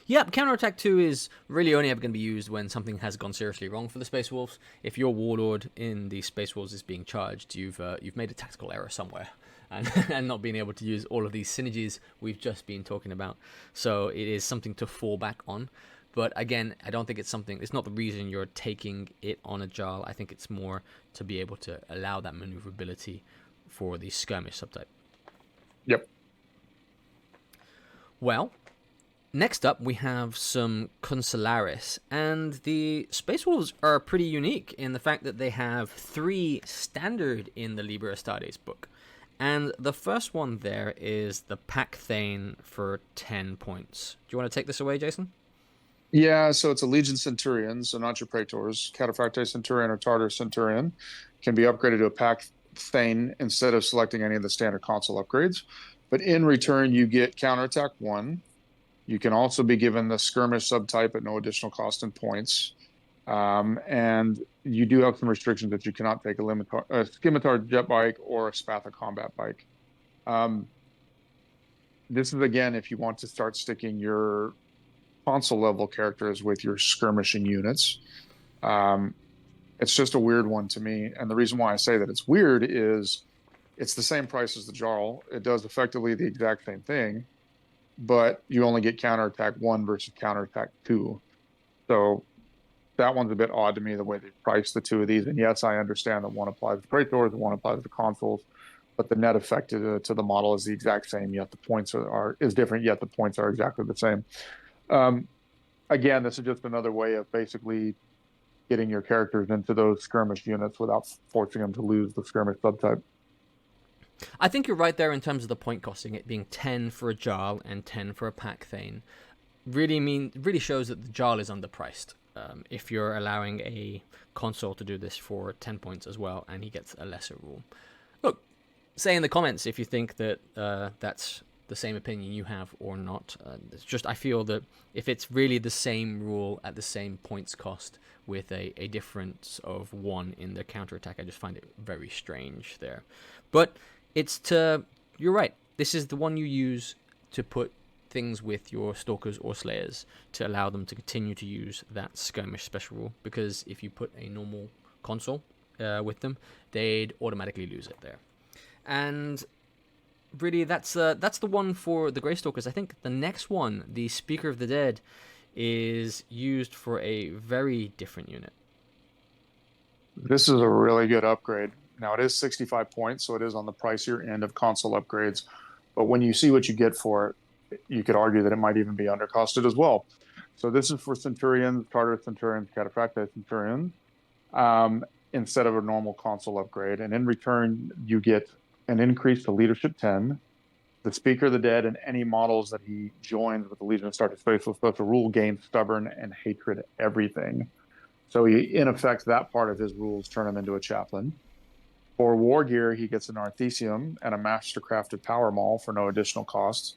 Yep, counterattack 2 is really only ever going to be used when something has gone seriously wrong for the Space Wolves. If your Warlord in the Space Wolves is being charged, you've made a tactical error somewhere, and not being able to use all of these synergies we've just been talking about. So it is something to fall back on. But again, I don't think it's not the reason you're taking it on a Jarl. I think it's more to be able to allow that maneuverability for the skirmish subtype. Yep. Well, next up we have some Consularis, and the Space Wolves are pretty unique in the fact that they have 3 standard in the Liber Astartes book. And the first one there is the Pack Thane for 10 points. Do you want to take this away, Jason? Yeah, so it's a Legion Centurion, so not your Praetors. Cataphracti Centurion or Tartar Centurion can be upgraded to a Pack Thane instead of selecting any of the standard console upgrades. But in return, you get counterattack 1. You can also be given the skirmish subtype at no additional cost in points. And you do have some restrictions that you cannot take a Scimitar jet bike or a Spatha combat bike. This is, again, if you want to start sticking your console level characters with your skirmishing units. It's just a weird one to me. And the reason why I say that it's weird is it's the same price as the Jarl. It does effectively the exact same thing, but you only get counterattack 1 versus counterattack 2. So that one's a bit odd to me, the way they price the 2 of these. And yes, I understand that one applies to Praetors and one applies to consoles, but the net effect to the model is the exact same, yet the points is different, yet the points are exactly the same. Again, this is just another way of basically getting your characters into those skirmish units without forcing them to lose the skirmish subtype. I think you're right there in terms of the point costing, it being 10 for a Jarl and 10 for a Pack Thane. Really shows that the Jarl is underpriced. If you're allowing a console to do this for 10 points as well, and he gets a lesser rule. Look, say in the comments if you think that that's the same opinion you have or not. It's just I feel that if it's really the same rule at the same points cost with a difference of 1 in the counterattack, I just find it very strange there. But you're right. This is the one you use to put things with your Stalkers or Slayers to allow them to continue to use that skirmish special rule, because if you put a normal console with them, they'd automatically lose it there. And really, that's the one for the Greystalkers. I think the next one, the Speaker of the Dead, is used for a very different unit. This is a really good upgrade. Now, it is 65 points, so it is on the pricier end of console upgrades. But when you see what you get for it, you could argue that it might even be undercosted as well. So this is for Centurions, Tartar Centurions, Cataphracta Centurions, instead of a normal console upgrade. And in return, you get an increase to Leadership 10. The Speaker of the Dead and any models that he joins with the Legion of Star Faithful Special Rule gain Stubborn and Hatred everything. So he, in effect, that part of his rules turn him into a chaplain. For War Gear, he gets an Arthesium and a Mastercrafted Power Maul for no additional costs.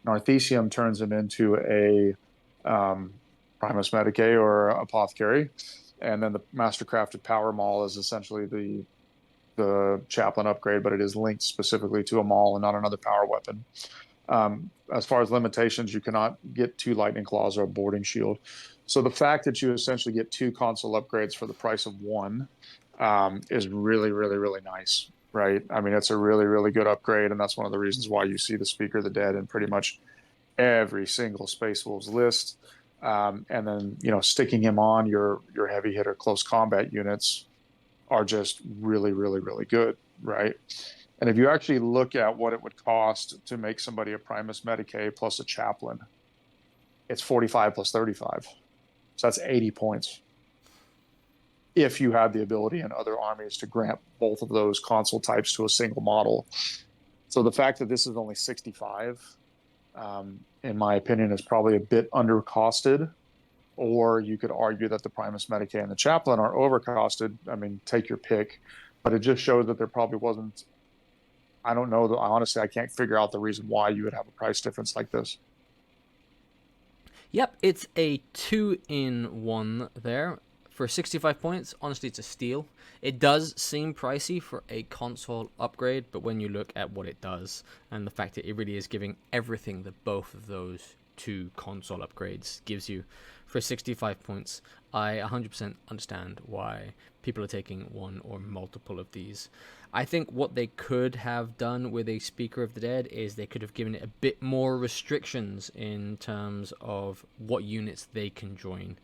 An Arthesium turns him into a Primus Medicae or Apothecary. And then the Mastercrafted Power Maul is essentially the chaplain upgrade, but it is linked specifically to a maul and not another power weapon. As far as limitations, you cannot get 2 lightning claws or a boarding shield. So the fact that you essentially get 2 console upgrades for the price of 1 is really, really, really nice, right? I mean, it's a really, really good upgrade, and that's one of the reasons why you see the Speaker of the Dead in pretty much every single Space Wolves list. And then, sticking him on your heavy hitter close combat units are just really, really, really good, right? And if you actually look at what it would cost to make somebody a Primus Medicae plus a chaplain, it's 45 plus 35. So that's 80 points. If you have the ability in other armies to grant both of those console types to a single model. So the fact that this is only 65, in my opinion, is probably a bit undercosted. Or you could argue that the Primus Medicae and the Chaplain are overcosted. I mean, take your pick. But it just shows that there probably wasn't, I don't know, honestly, I can't figure out the reason why you would have a price difference like this. Yep, it's a 2-in-1 there. For 65 points, honestly, it's a steal. It does seem pricey for a console upgrade, but when you look at what it does, and the fact that it really is giving everything that both of those 2 console upgrades gives you, for 65 points, I 100% understand why people are taking one or multiple of these. I think what they could have done with a Speaker of the Dead is they could have given it a bit more restrictions in terms of what units they can join.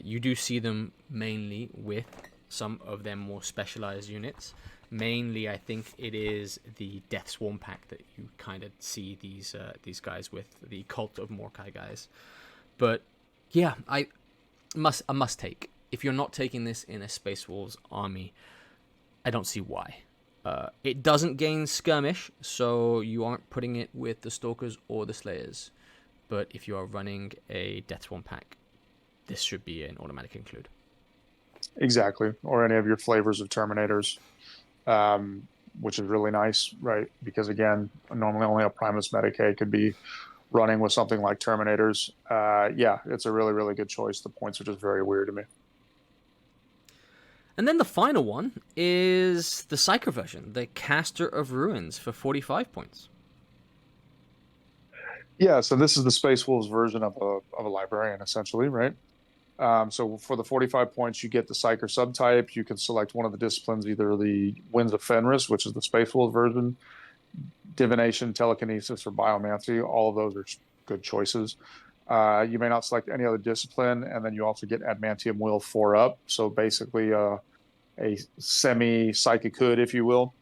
You do see them mainly with some of their more specialized units. Mainly, I think it is the Death Swarm pack that you kind of see these guys with, the Cult of Morkai guys. But yeah, a must take. If you're not taking this in a Space Wolves army, I don't see why. It doesn't gain skirmish, so you aren't putting it with the Stalkers or the Slayers. But if you are running a Death Swarm pack, this should be an automatic include. Exactly, or any of your flavors of Terminators, which is really nice, right? Because again, normally only a Primus Medicae could be running with something like Terminators. Yeah, it's a really, really good choice. The points are just very weird to me. And then the final one is the Psyker version, the Caster of Ruins for 45 points. Yeah, so this is the Space Wolves version of a librarian, essentially, right? So for the 45 points, you get the Psyker subtype. You can select one of the disciplines, either the Winds of Fenris, which is the Space Wolves version, Divination, Telekinesis, or Biomancy. All of those are good choices. You may not select any other discipline, and then you also get Adamantium Will 4-up. So basically a semi-psychic hood, if you will.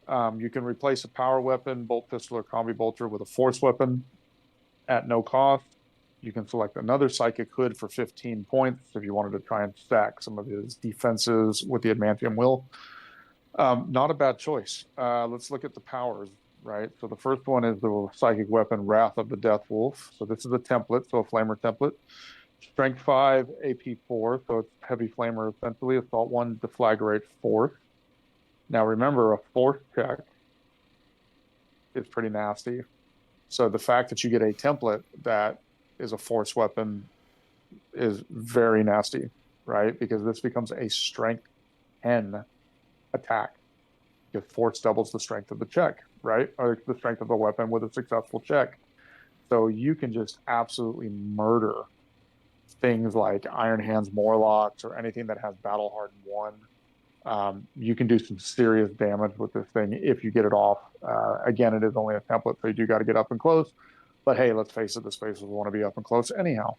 You can replace a power weapon, bolt pistol, or combi bolter with a force weapon at no cost. You can select another psychic hood for 15 points if you wanted to try and stack some of his defenses with the Adamantium Will. Not a bad choice. Let's look at the powers, right? So the first one is the psychic weapon, Wrath of the Death Wolf. So this is a template, so a flamer template. Strength 5, AP 4, so it's heavy flamer essentially. Assault 1, deflagrate 4. Now remember, a force check is pretty nasty. So the fact that you get a template that is a force weapon is very nasty, right? Because this becomes a strength 10 attack. Because force doubles the strength of the check, right? Or the strength of the weapon with a successful check. So you can just absolutely murder things like Iron Hands Morlocks or anything that has Battle Hardened 1. You can do some serious damage with this thing if you get it off. Again, it is only a template, so you do got to get up and close. But hey, let's face it, the spaces want to be up and close anyhow.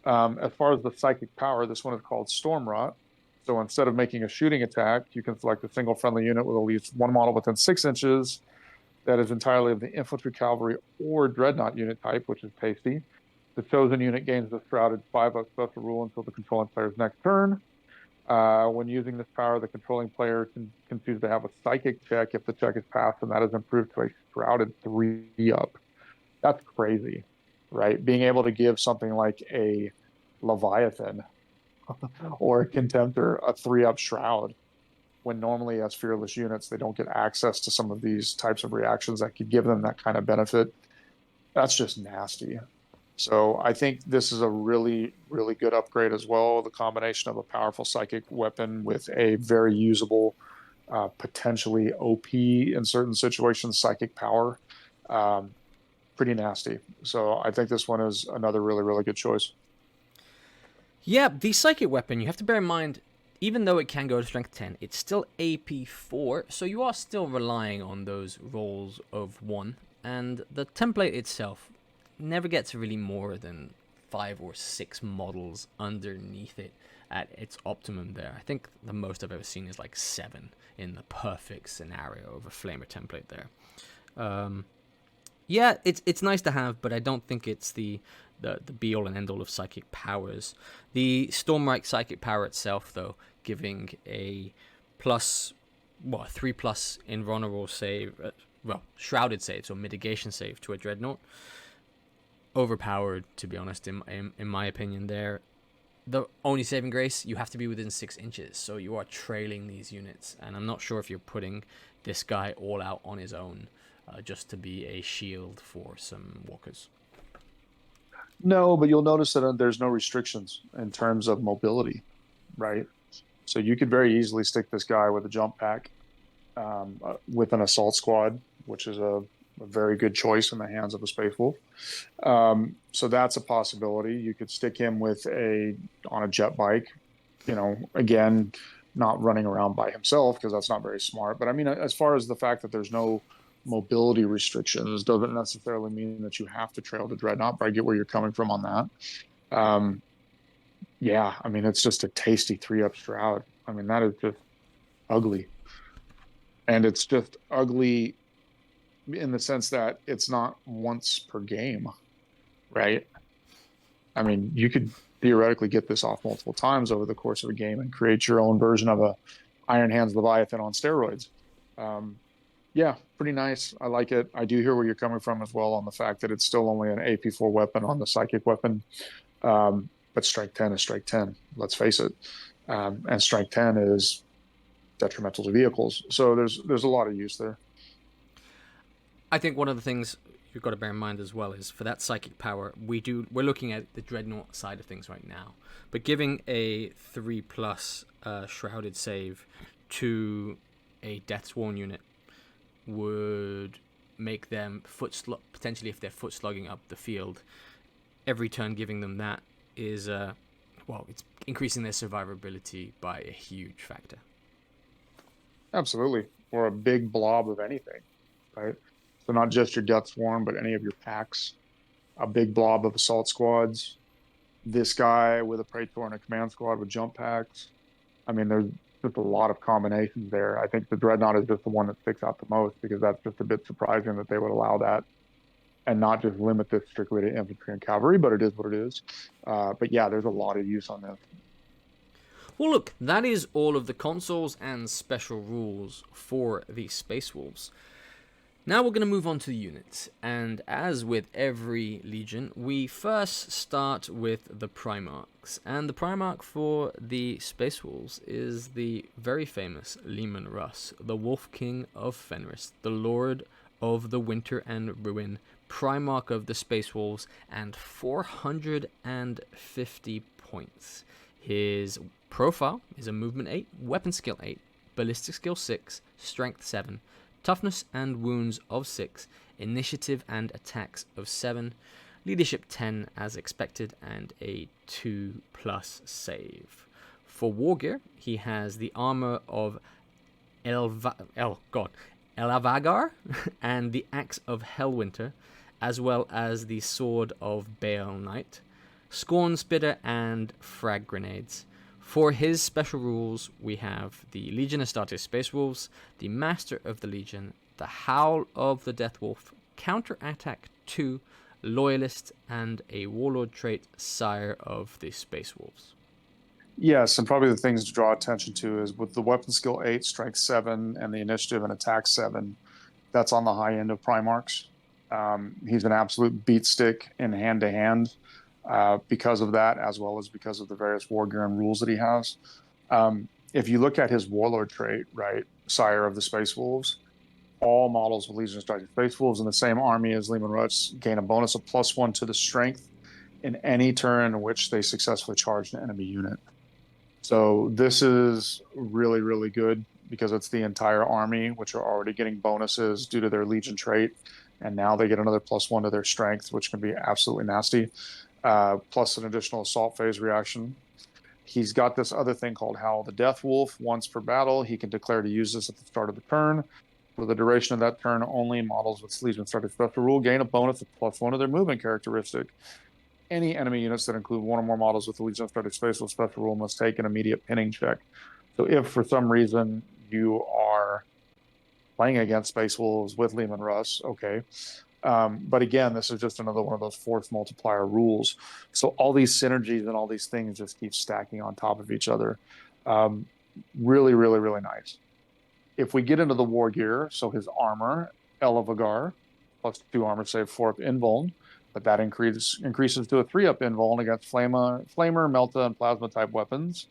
As far as the psychic power, this one is called Storm Rot. So instead of making a shooting attack, you can select a single friendly unit with at least one model within 6 inches that is entirely of the infantry, cavalry, or dreadnought unit type, which is tasty. The chosen unit gains the Shrouded 5-up special rule until the controlling player's next turn. When using this power, the controlling player can choose to have a psychic check if the check is passed, and that is improved to a Shrouded 3-up. That's crazy, right? Being able to give something like a Leviathan or a Contemptor a 3-up Shroud, when normally as fearless units, they don't get access to some of these types of reactions that could give them that kind of benefit. That's just nasty. So I think this is a really, really good upgrade as well. The combination of a powerful psychic weapon with a very usable, potentially OP in certain situations, psychic power. Pretty nasty. So I think this one is another really, really good choice. Yeah, the psychic weapon, you have to bear in mind, even though it can go to strength 10, it's still AP4, so you are still relying on those rolls of 1. And the template itself never gets really more than 5 or 6 models underneath it at its optimum there. I think the most I've ever seen is like 7 in the perfect scenario of a flamer template there. Yeah, it's nice to have, but I don't think it's the be all and end all of psychic powers. The Stormrite psychic power itself, though, giving a plus, 3+ invulnerable save, shrouded save, so mitigation save to a dreadnought. Overpowered, to be honest, in my opinion. There, the only saving grace, you have to be within 6 inches, so you are trailing these units, and I'm not sure if you're putting this guy all out on his own. Just to be a shield for some walkers. No, but you'll notice that there's no restrictions in terms of mobility, right? So you could very easily stick this guy with a jump pack with an assault squad, which is a very good choice in the hands of a Space Wolf. So that's a possibility. You could stick him on a jet bike, again, not running around by himself because that's not very smart. But I mean, as far as the fact that there's no mobility restrictions doesn't necessarily mean that you have to trail the dreadnought, but I get where you're coming from on that. Yeah, I mean, it's just a tasty 3-up Shroud. I mean, that is just ugly. And it's just ugly in the sense that it's not once per game, right? I mean, you could theoretically get this off multiple times over the course of a game and create your own version of a Iron Hands Leviathan on steroids. Yeah, pretty nice. I like it. I do hear where you're coming from as well on the fact that it's still only an AP4 weapon on the psychic weapon. But strike 10 is strike 10, let's face it. And strike 10 is detrimental to vehicles. So there's a lot of use there. I think one of the things you've got to bear in mind as well is for that psychic power, we're looking at the dreadnought side of things right now. But giving a 3+ shrouded save to a Deathsworn unit would make them potentially, if they're foot slugging up the field, every turn giving them that is it's increasing their survivability by a huge factor. Absolutely. Or a big blob of anything, right? So not just your Deathsworn, but any of your packs, a big blob of assault squads, this guy with a Praetor and a command squad with jump packs. I mean, there's just a lot of combinations there. I think the Dreadnought is just the one that sticks out the most because that's just a bit surprising that they would allow that and not just limit this strictly to infantry and cavalry, but it is what it is. But yeah, there's a lot of use on this. Well, look, that is all of the consoles and special rules for the Space Wolves. Now we're going to move on to the units, and as with every Legion, we first start with the Primarchs, and the Primarch for the Space Wolves is the very famous Leman Russ, the Wolf King of Fenris, the Lord of the Winter and Ruin, Primarch of the Space Wolves, and 450 points. His profile is a movement 8, weapon skill 8, ballistic skill 6, strength 7, toughness and wounds of 6, initiative and attacks of 7, leadership 10 as expected, and a 2+ save. For war gear, he has the armor of Elavagar and the axe of Hellwinter, as well as the sword of Baal Knight, Scorn Spitter, and frag grenades. For his special rules, we have the Legion Astartes Space Wolves, the Master of the Legion, the Howl of the Death Wolf, Counterattack 2, Loyalist, and a Warlord trait, Sire of the Space Wolves. Yes, and probably the things to draw attention to is with the weapon skill 8, strength 7, and the initiative and attack 7, that's on the high end of Primarchs. He's an absolute beat stick in hand-to-hand because of that, as well as because of the various war gear and rules that he has. If you look at his Warlord trait, right, Sire of the Space Wolves, all models of Legion of Astartes Space Wolves in the same army as Leman Russ gain a bonus of +1 to the strength in any turn in which they successfully charge an enemy unit. So this is really, really good because it's the entire army, which are already getting bonuses due to their Legion trait. And now they get another +1 to their strength, which can be absolutely nasty, plus an additional assault phase reaction. He's got this other thing called Howl the Death Wolf. Once per battle, he can declare to use this at the start of the turn. For the duration of that turn, only models with Legion Astartes special rule gain a bonus of +1 to their movement characteristic. Any enemy units that include one or more models with the Legion of Astartes Space Wolf special rule must take an immediate pinning check. So if for some reason you are playing against Space Wolves with Leman Russ, okay. But again, this is just another one of those force multiplier rules. So all these synergies and all these things just keep stacking on top of each other. Really, really, really nice. If we get into the war gear, so his armor, Elavagar, +2 armor save, 4-up invuln, but that increases to a 3-up invuln against Flamer, Melta, and Plasma type weapons.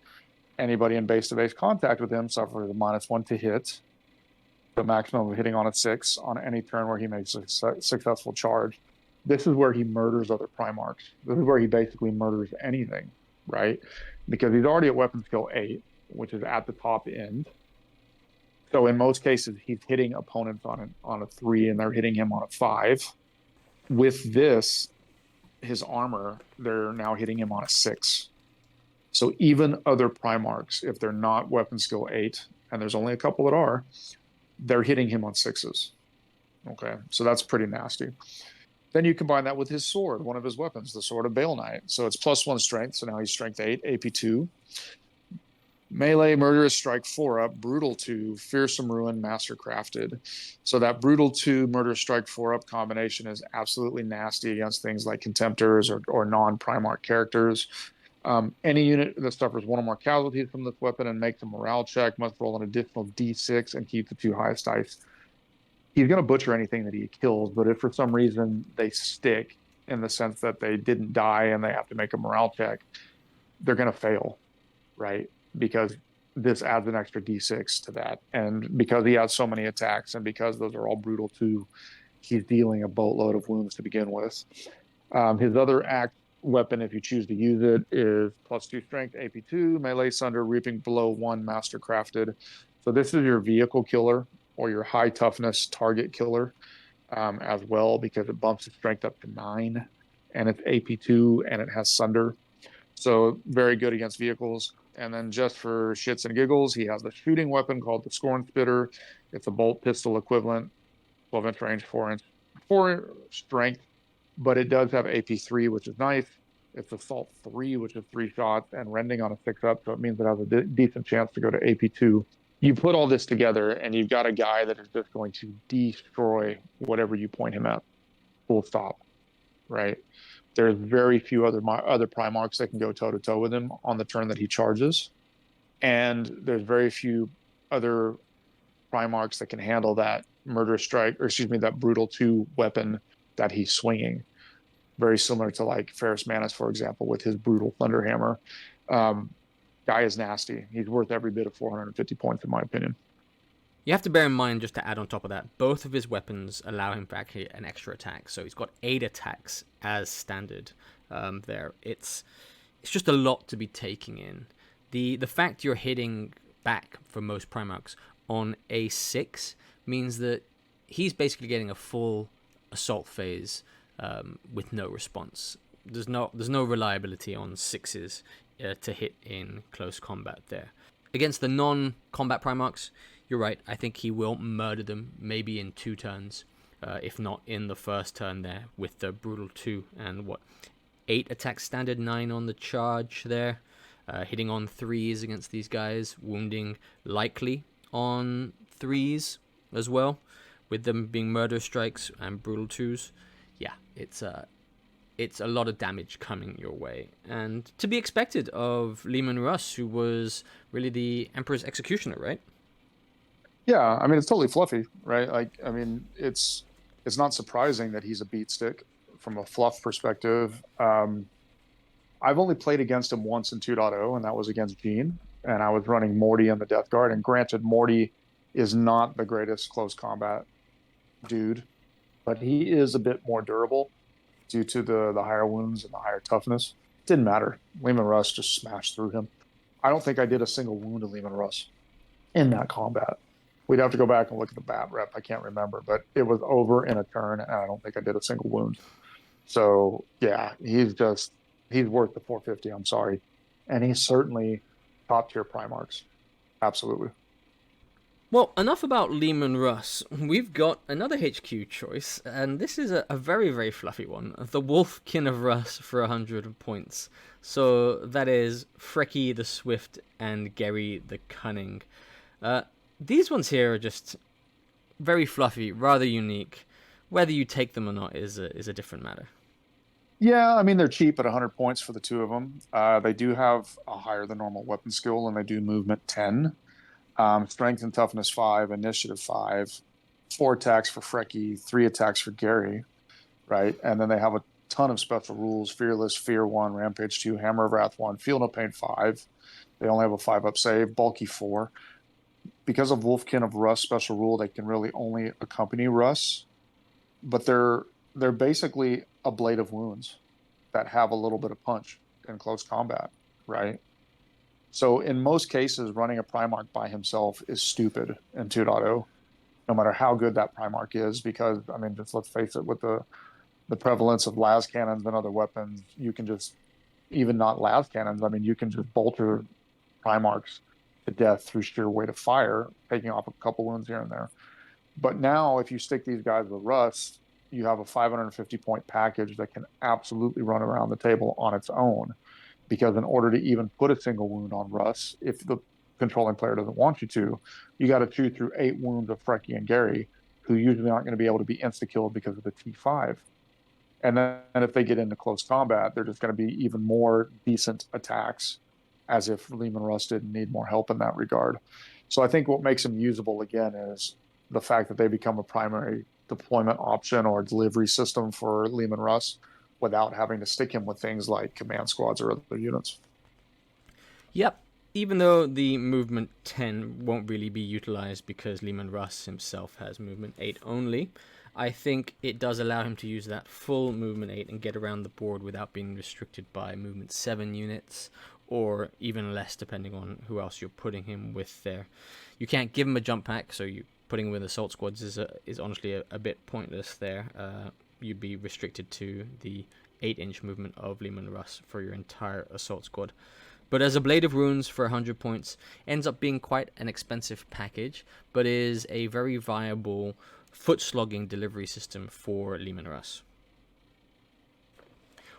Anybody in base-to-base contact with him suffers a -1 to hit, the maximum of hitting on a 6 on any turn where he makes a successful charge. This is where he murders other Primarchs. This is where he basically murders anything, right? Because he's already at weapon skill 8, which is at the top end. So in most cases, he's hitting opponents on a 3, and they're hitting him on a 5. With this, his armor, they're now hitting him on a 6. So even other Primarchs, if they're not weapon skill 8, and there's only a couple that are, they're hitting him on 6s. Okay, so that's pretty nasty. Then you combine that with his sword, one of his weapons, the Sword of Baal Knight. So it's +1 strength, so now he's strength 8, AP 2. Melee, Murderous Strike 4-up, Brutal 2, Fearsome Ruin, Mastercrafted. So that Brutal 2, Murderous Strike 4-up combination is absolutely nasty against things like Contemptors or non-Primarch characters. Any unit that suffers 1 or more casualties from this weapon and makes a morale check must roll an additional d6 and keep the 2 highest dice. He's going to butcher anything that he kills, but if for some reason they stick in the sense that they didn't die and they have to make a morale check, they're going to fail, right? Because this adds an extra d6 to that. And because he has so many attacks and because those are all brutal too, he's dealing a boatload of wounds to begin with. His other act weapon, if you choose to use it, is +2 strength, AP 2, melee sunder, reaping blow 1, mastercrafted. So this is your vehicle killer or your high toughness target killer as well, because it bumps its strength up to 9, and it's AP 2 and it has sunder. So very good against vehicles. And then just for shits and giggles, he has a shooting weapon called the Scorn Spitter. It's a bolt pistol equivalent, 12-inch range, 4 strength, but it does have AP 3, which is nice. It's Assault 3, which is 3 shots, and Rending on a 6-up, so it means it has a decent chance to go to AP 2. You put all this together, and you've got a guy that is just going to destroy whatever you point him at, full stop, right? There's very few other Primarchs that can go toe-to-toe with him on the turn that he charges. And there's very few other Primarchs that can handle that Murderous Strike, or excuse me, that Brutal 2 weapon that he's swinging. Very similar to like Ferrus Manus, for example, with his Brutal Thunderhammer. Guy is nasty. He's worth every bit of 450 points, in my opinion. You have to bear in mind, just to add on top of that, both of his weapons allow him to actually an extra attack. So he's got 8 attacks as standard there. It's just a lot to be taking in. The fact you're hitting back for most Primarchs on A6 means that he's basically getting a full assault phase with no response. There's no reliability on 6s to hit in close combat there. Against the non-combat Primarchs, you're right, I think he will murder them maybe in 2 turns, if not in the first turn there, with the Brutal 2 and 8 attack standard, 9 on the charge there, hitting on 3s against these guys, wounding likely on 3s as well, with them being murder strikes and Brutal 2s. Yeah, it's a lot of damage coming your way, and to be expected of Leman Russ, who was really the Emperor's executioner, right? Yeah, I mean, it's totally fluffy, right? Like, I mean, it's not surprising that he's a beat stick from a fluff perspective. I've only played against him once in 2.0, and that was against Gene, and I was running Morty in the Death Guard. And granted, Morty is not the greatest close combat dude, but he is a bit more durable due to the higher wounds and the higher toughness. Didn't matter. Leman Russ just smashed through him. I don't think I did a single wound to Leman Russ in that combat. We'd have to go back and look at the bat rep. I can't remember, but it was over in a turn, and I don't think I did a single wound. So yeah, he's worth the 450. I'm sorry, and he's certainly top tier Primarchs. Absolutely. Well, enough about Leman Russ. We've got another HQ choice, and this is a very, very fluffy one. The Wolfkin of Russ for 100 points. So that is Frecky the Swift and Gary the Cunning. These ones here are just very fluffy, rather unique. Whether you take them or not is a different matter. Yeah, I mean, they're cheap at 100 points for the 2 of them. They do have a higher than normal weapon skill, and they do movement 10. Strength and toughness 5, initiative 5, 4 attacks for Frecky, 3 attacks for Gary, right? And then they have a ton of special rules: Fearless, Fear 1, Rampage 2, Hammer of Wrath 1, Feel No Pain 5. They only have a 5-up save, Bulky 4. Because of Wolfkin of Russ special rule, they can really only accompany Russ, but they're basically a blade of wounds that have a little bit of punch in close combat, right? So in most cases, running a Primarch by himself is stupid in 2.0, no matter how good that Primarch is, because, I mean, just let's face it, with the prevalence of las cannons and other weapons, you can just, even not las cannons, I mean, you can just bolter Primarchs to death through sheer weight of fire, taking off a couple wounds here and there. But now, if you stick these guys with Russ, you have a 550 point package that can absolutely run around the table on its own. Because in order to even put a single wound on Russ, if the controlling player doesn't want you to, you got to chew through 8 wounds of Frecky and Gary, who usually aren't going to be able to be insta-killed because of the T5. And then if they get into close combat, they're just going to be even more decent attacks, as if Leman Russ didn't need more help in that regard. So I think what makes them usable, again, is the fact that they become a primary deployment option or delivery system for Leman Russ without having to stick him with things like command squads or other units. Yep. Even though the movement 10 won't really be utilized because Leman Russ himself has movement 8 only, I think it does allow him to use that full movement 8 and get around the board without being restricted by movement 7 units, or even less depending on who else you're putting him with there. You can't give him a jump pack, so you putting him with assault squads is honestly a bit pointless there. You'd be restricted to the 8-inch movement of Leman Russ for your entire assault squad. But as a Blade of Runes for 100 points, ends up being quite an expensive package, but is a very viable foot-slogging delivery system for Leman Russ.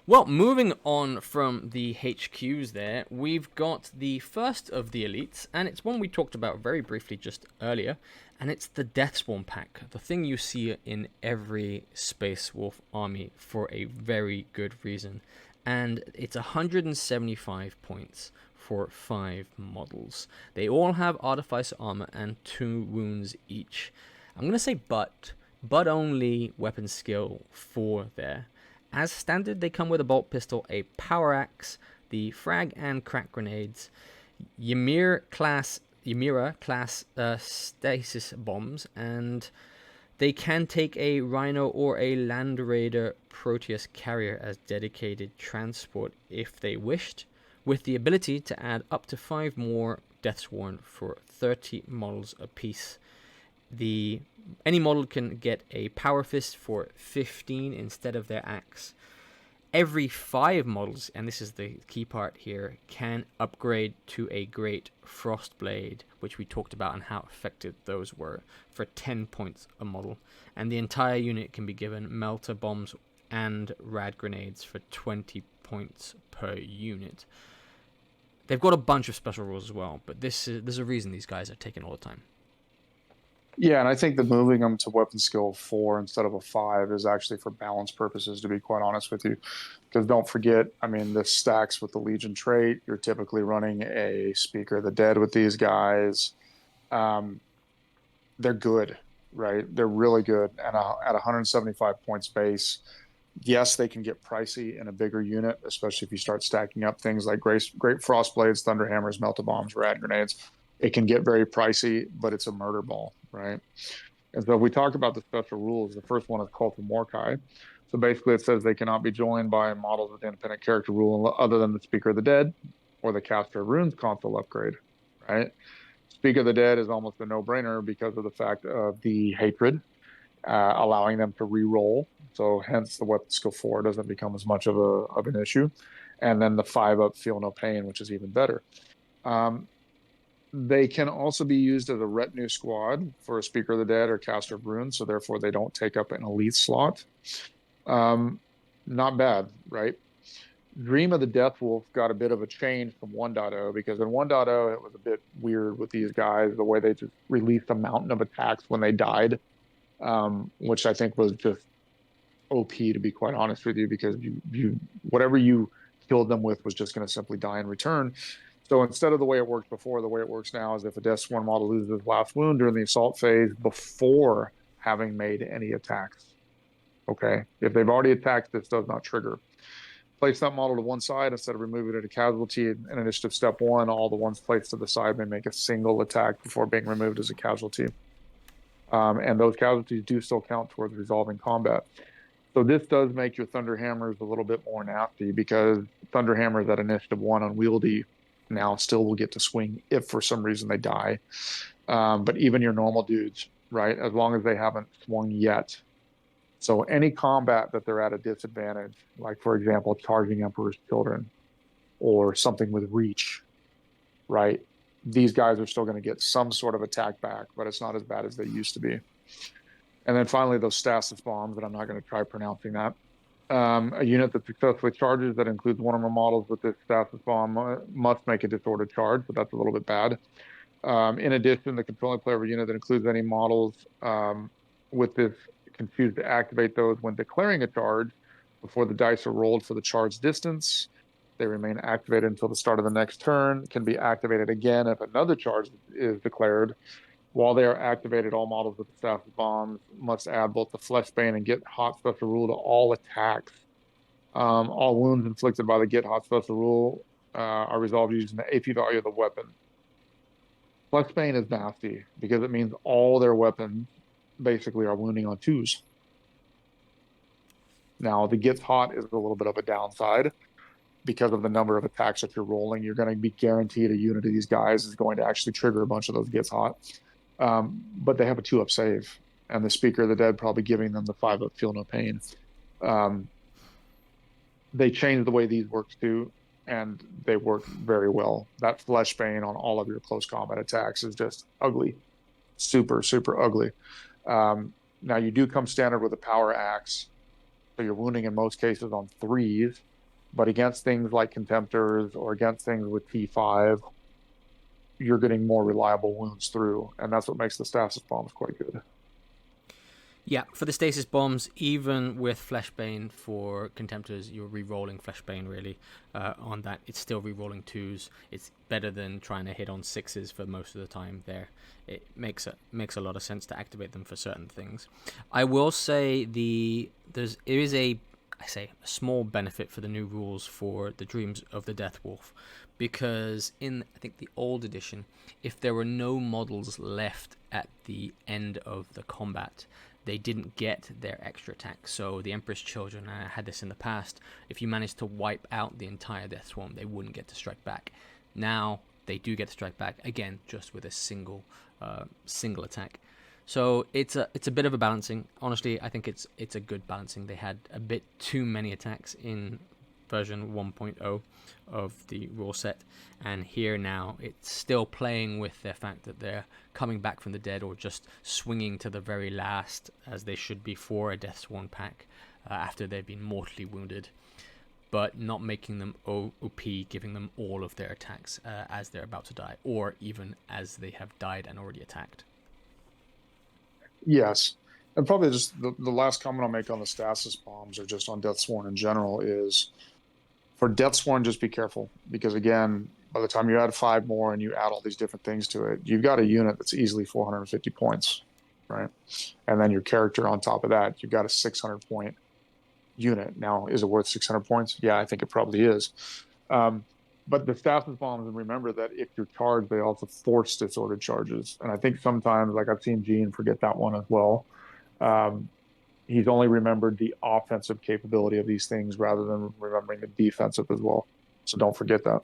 Well, moving on from the HQs there, we've got the first of the elites, and it's one we talked about very briefly just earlier, and it's the Deathswarm pack, the thing you see in every Space Wolf army for a very good reason. And it's 175 points for 5 models. They all have Artificer armor and 2 wounds each. I'm going to say but only weapon skill 4 there. As standard, they come with a bolt pistol, a power axe, the frag and crack grenades, Ymir class Ymira class stasis bombs, and they can take a Rhino or a Land Raider Proteus carrier as dedicated transport if they wished, with the ability to add up to 5 more Deathsworn for 30 models apiece. Any model can get a Power Fist for 15 instead of their axe. Every 5 models, and this is the key part here, can upgrade to a Great Frostblade, which we talked about and how effective those were, for 10 points a model. And the entire unit can be given Melter Bombs and Rad Grenades for 20 points per unit. They've got a bunch of special rules as well, but there's a reason these guys are taking all the time. Yeah, and I think that moving them to weapon skill 4 instead of a 5 is actually for balance purposes, to be quite honest with you. Because don't forget, I mean, this stacks with the Legion trait. You're typically running a Speaker of the Dead with these guys. They're good, right? They're really good. And at 175 points base, yes, they can get pricey in a bigger unit, especially if you start stacking up things like Great Frostblades, Thunderhammers, Melta Bombs, Rad Grenades. It can get very pricey, but it's a murder ball, right? And so if we talk about the special rules, the first one is Cult of Morkai. So basically it says they cannot be joined by models with independent character rule other than the Speaker of the Dead or the Caster of Runes console upgrade, right? Speaker of the Dead is almost a no-brainer because of the fact of the hatred, allowing them to re-roll. So hence the weapon skill 4 doesn't become as much of an issue. And then the 5-up Feel No Pain, which is even better. They can also be used as a retinue squad for a Speaker of the Dead or Caster of Runes, so therefore they don't take up an elite slot. Not bad, right? Dream of the Death Wolf got a bit of a change from 1.0 because in 1.0 it was a bit weird with these guys, the way they just released a mountain of attacks when they died, which I think was just OP, to be quite honest with you, because you whatever you killed them with was just going to simply die in return. So instead of the way it worked before, the way it works now is if a Deathsworn model loses last wound during the assault phase before having made any attacks. Okay, if they've already attacked, this does not trigger. Place that model to one side instead of removing it to casualty. In initiative step 1, all the ones placed to the side may make a single attack before being removed as a casualty. And those casualties do still count towards resolving combat. So this does make your Thunderhammers a little bit more nasty because Thunderhammers at initiative 1 unwieldy now still will get to swing if for some reason they die. But even your normal dudes, right, as long as they haven't swung yet. So any combat that they're at a disadvantage, like for example, charging Emperor's Children or something with reach, right, these guys are still going to get some sort of attack back, but it's not as bad as they used to be. And then finally, those stasis bombs, and I'm not going to try pronouncing that. A unit that successfully charges that includes one or more models with this stasis bomb must make a disordered charge, but that's a little bit bad. In addition, the controlling player of a unit that includes any models with this can choose to activate those when declaring a charge before the dice are rolled for the charge distance. They remain activated until the start of the next turn, can be activated again if another charge is declared. While they are activated, all models with the stasis bombs must add both the Fleshbane and Get Hot special rule to all attacks. All wounds inflicted by the Get Hot special rule are resolved using the AP value of the weapon. Fleshbane is nasty because it means all their weapons basically are wounding on 2s. Now, the Gets Hot is a little bit of a downside because of the number of attacks that you're rolling. You're going to be guaranteed a unit of these guys is going to actually trigger a bunch of those Gets Hot. But they have a 2-up save, and the Speaker of the Dead probably giving them the 5-up Feel No Pain. They changed the way these work too, and they work very well. That Fleshbane on all of your close combat attacks is just ugly. Super, super ugly. Now, you do come standard with a power axe, so you're wounding in most cases on 3s, but against things like Contemptors or against things with T5, you're getting more reliable wounds through, and that's what makes the stasis bombs quite good. Yeah, for the stasis bombs, even with Fleshbane for Contemptors, you're re-rolling Fleshbane really on that. It's still re-rolling 2s. It's better than trying to hit on 6s for most of the time there. It makes a lot of sense to activate them for certain things. I will say there is a I say, a small benefit for the new rules for the Dreams of the Death Wolf, because in, I think, the old edition, if there were no models left at the end of the combat, they didn't get their extra attack. So the Emperor's Children had this in the past. If you managed to wipe out the entire Death Swarm, they wouldn't get to strike back. Now they do get to strike back, again, just with a single attack. So it's a bit of a balancing. Honestly, I think it's a good balancing. They had a bit too many attacks in version 1.0 of the rule set, and here now it's still playing with the fact that they're coming back from the dead, or just swinging to the very last, as they should be for a Death Sworn pack, after they've been mortally wounded, but not making them OP, giving them all of their attacks as they're about to die, or even as they have died and already attacked. Yes. And probably just the last comment I'll make on the stasis bombs, or just on Deathsworn in general, is for Deathsworn, just be careful. Because again, by the time you add 5 more and you add all these different things to it, you've got a unit that's easily 450 points, right? And then your character on top of that, you've got a 600-point unit. Now, is it worth 600 points? Yeah, I think it probably is. But the stasis bombs, and remember that if you're charged, they also force disordered charges. And I think sometimes, like I've seen Gene forget that one as well. He's only remembered the offensive capability of these things rather than remembering the defensive as well. So don't forget that.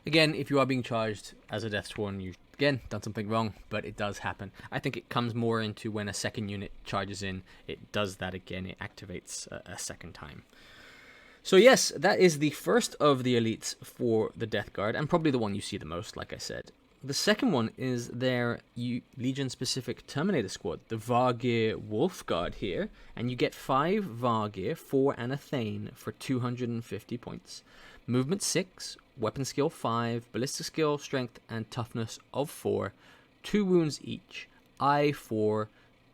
Again, if you are being charged as a Deathsworn, you've, again, done something wrong, but it does happen. I think it comes more into when a second unit charges in, it does that again, it activates a second time. So yes, that is the first of the elites for the Death Guard, and probably the one you see the most, like I said. The second one is their Legion-specific Terminator Squad, the Vargir Wolf Guard here, and you get 5 Vargir, 4 and a Thane for 250 points. Movement 6, Weapon Skill 5, Ballistic Skill, Strength, and Toughness of 4, 2 wounds each, Eye 4,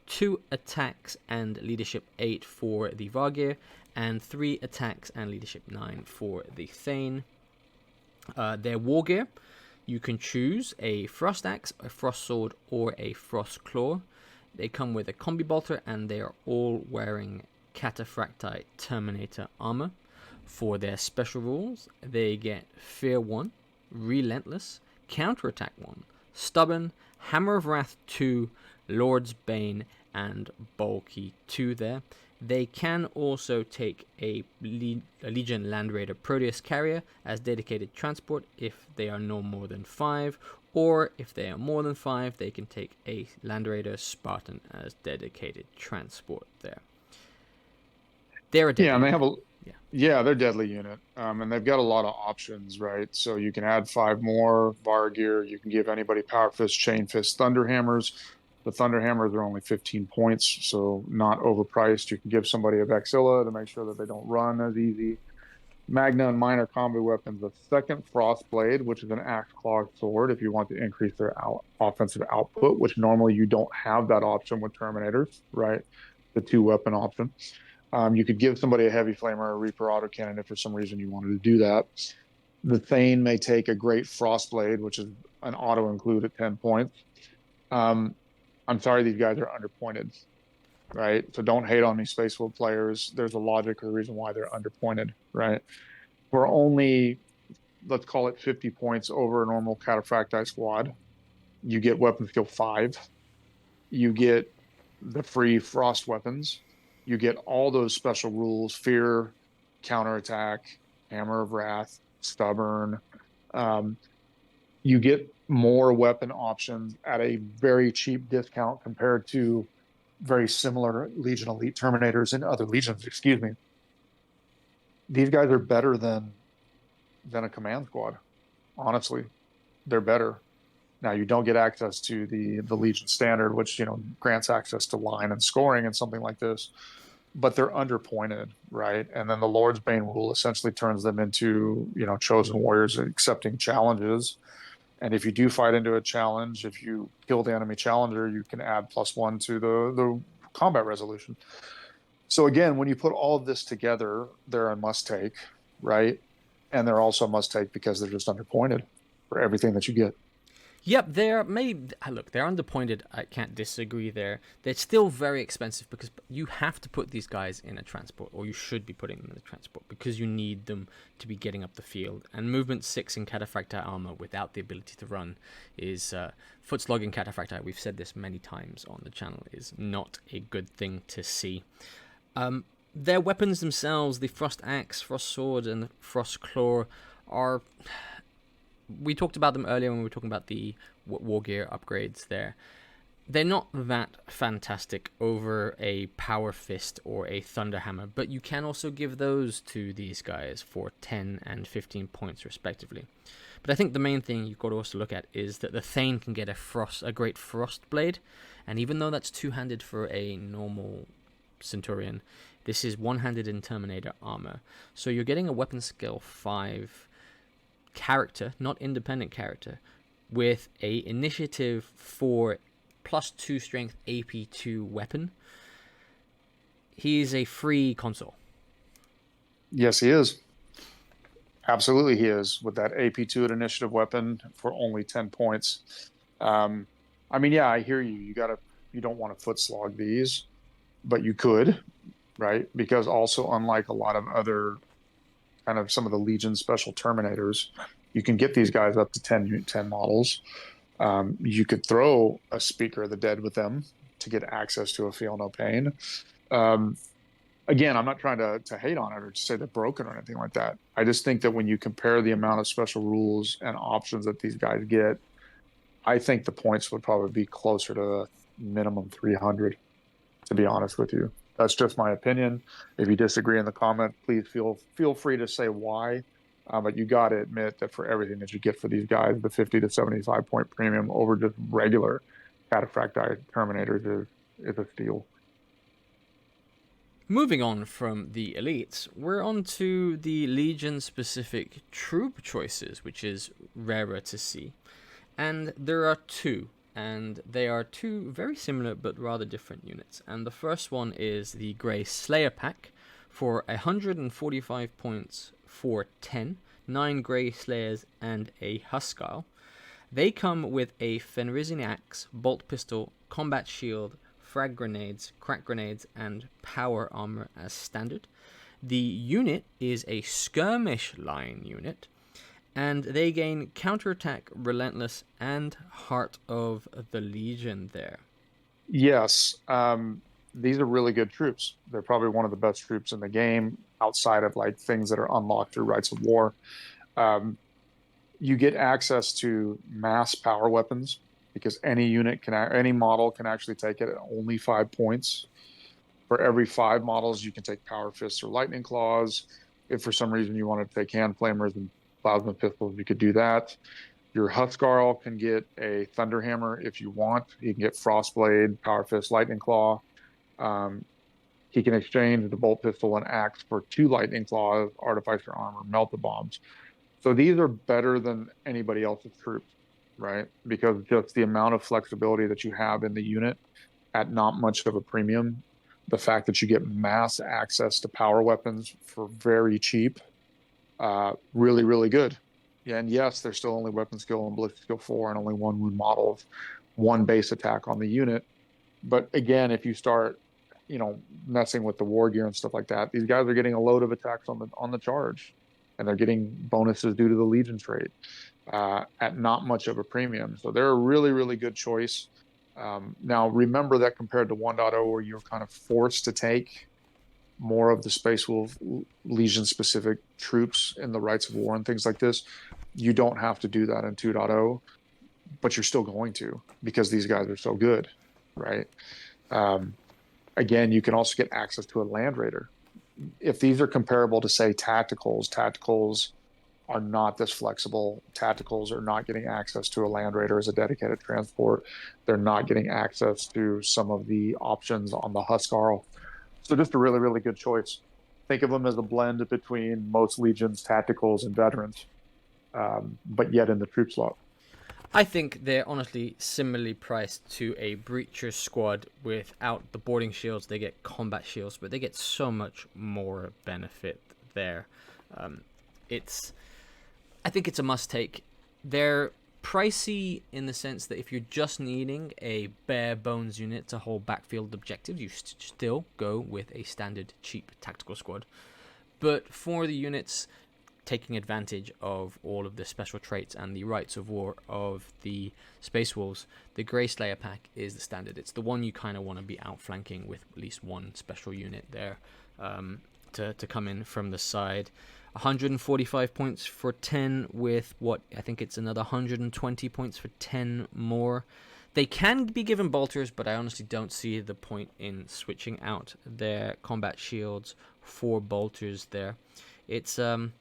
2 attacks and Leadership 8 for the Vargir, and 3 attacks and Leadership 9 for the Thane. Their War Gear, you can choose a Frost Axe, a Frost Sword, or a Frost Claw. They come with a Combi Bolter, and they are all wearing Cataphracti Terminator armor. For their special rules, they get Fear 1, Relentless, Counterattack 1, Stubborn, Hammer of Wrath 2, Lord's Bane, and Bulky 2 there. They can also take a Legion Land Raider Proteus Carrier as dedicated transport if they are no more than 5, or if they are more than 5, they can take a Land Raider Spartan as dedicated transport there. They're a deadly and they have a yeah. they're deadly unit, and they've got a lot of options, right? So you can add 5 more Vargir. You can give anybody Power Fist, Chain Fist, Thunder Hammers. The Thunder Hammers are only 15 points, so not overpriced. You can give somebody a Vexilla to make sure that they don't run as easy. Magna and Minor combo weapons, the second Frost Blade, which is an Axe Claw sword if you want to increase their offensive output, which normally you don't have that option with Terminators, right? The 2-weapon option. You could give somebody a Heavy Flamer or a Reaper autocannon if for some reason you wanted to do that. The Thane may take a Great Frost Blade, which is an auto-include at 10 points. I'm sorry, these guys are underpointed, right? So don't hate on these Space Wolf players. There's a logic or a reason why they're underpointed, right? We're only, let's call it 50 points over a normal Cataphracti squad. You get Weapon Skill 5. You get the free Frost weapons. You get all those special rules: Fear, Counterattack, Hammer of Wrath, Stubborn. You get more weapon options at a very cheap discount compared to very similar Legion Elite Terminators in other legions, excuse me. These guys are better than a command squad. Honestly, they're better. Now, you don't get access to the Legion Standard, which, grants access to line and scoring and something like this, but they're underpointed, right? And then the Lord's Bane rule essentially turns them into, chosen warriors accepting challenges. And if you do fight into a challenge, if you kill the enemy challenger, you can add +1 to the combat resolution. So again, when you put all of this together, they're a must-take, right? And they're also a must-take because they're just underpointed for everything that you get. Yep, they're maybe look, they're underpointed. I can't disagree there. They're still very expensive because you have to put these guys in a transport, or you should be putting them in a transport because you need them to be getting up the field. And movement 6 in Cataphracti armor without the ability to run is foot slog in Cataphracti. We've said this many times on the channel, is not a good thing to see. Their weapons themselves, the Frost Axe, Frost Sword, and the Frost Claw, are. We talked about them earlier when we were talking about the war gear upgrades there. They're not that fantastic over a Power Fist or a Thunder Hammer, but you can also give those to these guys for 10 and 15 points respectively. But I think the main thing you've got to also look at is that the Thane can get a great Frost Blade, and even though that's two-handed for a normal Centurion, this is one-handed in Terminator armor. So you're getting a weapon skill 5 character, not independent character, with a initiative 4 plus 2 strength AP2 weapon. He's a free console. Yes, he is. Absolutely, he is, with that AP2 at initiative weapon for only 10 points. I mean, yeah, I hear you. You don't want to foot slog these, but you could, right? Because also, unlike a lot of other kind of some of the Legion special Terminators, you can get these guys up to 10 models. You could throw a Speaker of the Dead with them to get access to a Feel No Pain. Again, I'm not trying to hate on it or to say they're broken or anything like that. I just think that when you compare the amount of special rules and options that these guys get, I think the points would probably be closer to minimum 300, to be honest with you. That's just my opinion. If you disagree in the comment, please feel free to say why. But you got to admit that for everything that you get for these guys, the 50 to 75 point premium over just regular Cataphracti Terminators is a steal. Moving on from the elites, we're on to the Legion-specific troop choices, which is rarer to see. And there are two, and they are two very similar but rather different units. And the first one is the Grey Slayer pack for 145 points for 10, 9 Grey Slayers and a Huskarl. They come with a Fenrisian Axe, Bolt Pistol, Combat Shield, Frag Grenades, Crack Grenades, and Power Armor as standard. The unit is a Skirmish Line unit, and they gain Counterattack, Relentless, and Heart of the Legion there. Yes, these are really good troops. They're probably one of the best troops in the game outside of like things that are unlocked through Rites of War. You get access to mass power weapons because any model can actually take it at only 5 points. For every 5 models, you can take Power Fists or Lightning Claws. If for some reason you wanted to take Hand Flamers and Plasma Pistols, you could do that. Your Huskarl can get a Thunderhammer if you want. You can get Frostblade, Power Fist, Lightning Claw. He can exchange the Bolt Pistol and Axe for 2 Lightning Claws, Artificer Armor, Melta Bombs. So these are better than anybody else's troops, right? Because just the amount of flexibility that you have in the unit at not much of a premium, the fact that you get mass access to power weapons for very cheap, really, really good. Yeah, and yes, there's still only weapon skill and ballistic skill 4 and only 1 wound model of 1 base attack on the unit. But again, if you start, messing with the war gear and stuff like that, these guys are getting a load of attacks on the charge, and they're getting bonuses due to the Legion trait at not much of a premium. So they're a really, really good choice. Now, remember that compared to 1.0, where you're kind of forced to take more of the Space Wolf Legion-specific troops in the Rites of War and things like this, you don't have to do that in 2.0, but you're still going to because these guys are so good, right? Again, you can also get access to a Land Raider. If these are comparable to, say, tacticals are not this flexible. Tacticals are not getting access to a Land Raider as a dedicated transport. They're not getting access to some of the options on the Huskarl. So just a really, really good choice. Think of them as a blend between most Legions, tacticals, and veterans, but yet in the troop slot. I think they're honestly similarly priced to a Breacher squad without the boarding shields. They get combat shields, but they get so much more benefit there. I think it's a must-take. They're pricey in the sense that if you're just needing a bare bones unit to hold backfield objectives, you still go with a standard cheap tactical squad. But for the units taking advantage of all of the special traits and the rights of war of the Space Wolves, the Grey Slayer pack is the standard. It's the one you kind of want to be outflanking with at least one special unit there to come in from the side. 145 points for 10 with what I think it's another 120 points for 10 more. They can be given bolters, but I honestly don't see the point in switching out their combat shields for bolters there. It's the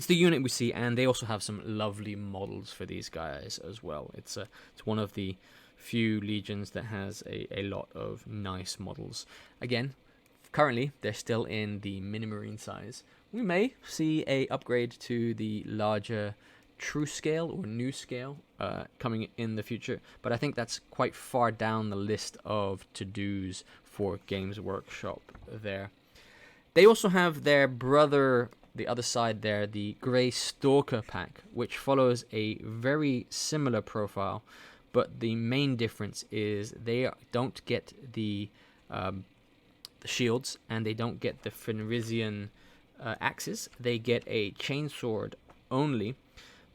unit we see, and they also have some lovely models for these guys as well. It's one of the few legions that has a lot of nice models. Again, currently they're still in the mini marine size. We may see a upgrade to the larger true scale or new scale coming in the future, but I think that's quite far down the list of to-dos for Games Workshop there. They also have their brother, the other side there, the Grey Stalker pack, which follows a very similar profile, but the main difference is they don't get the shields, and they don't get the Fenrisian axes. They get a chainsword only,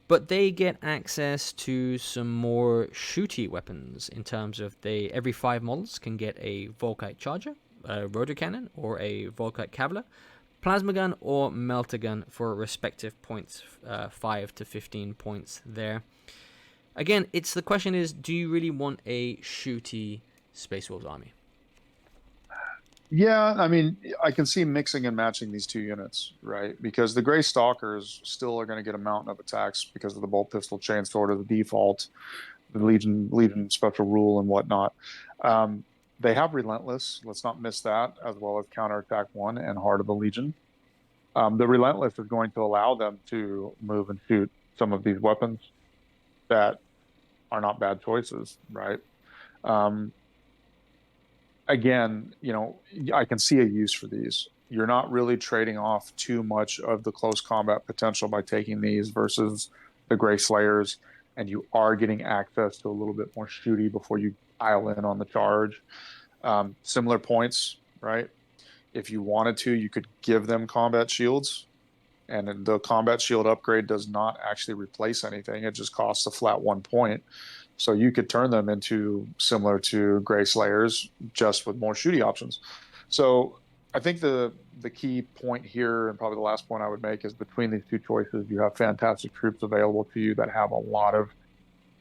but they get access to some more shooty weapons in terms of every 5 models can get a Volkite charger, a rotor cannon, or a Volkite Cavalier, plasma gun or melter gun for respective points, 5 to 15 points there. Again, the question is, do you really want a shooty Space Wolves army? Yeah, I mean, I can see mixing and matching these two units, right? Because the Grey Stalkers still are going to get a mountain of attacks because of the bolt pistol chainsword or the default, the Legion special rule and whatnot. They have Relentless. Let's not miss that, as well as Counterattack 1 and Heart of the Legion. The Relentless is going to allow them to move and shoot some of these weapons that are not bad choices, right? Again, I can see a use for these. You're not really trading off too much of the close combat potential by taking these versus the Grey Slayers, and you are getting access to a little bit more shooty before you pile in on the charge. Similar points, right? If you wanted to, you could give them combat shields, and the combat shield upgrade does not actually replace anything. It just costs a flat 1 point. So you could turn them into similar to Grey Slayers, just with more shooty options. So I think the key point here, and probably the last point I would make, is between these two choices, you have fantastic troops available to you that have a lot of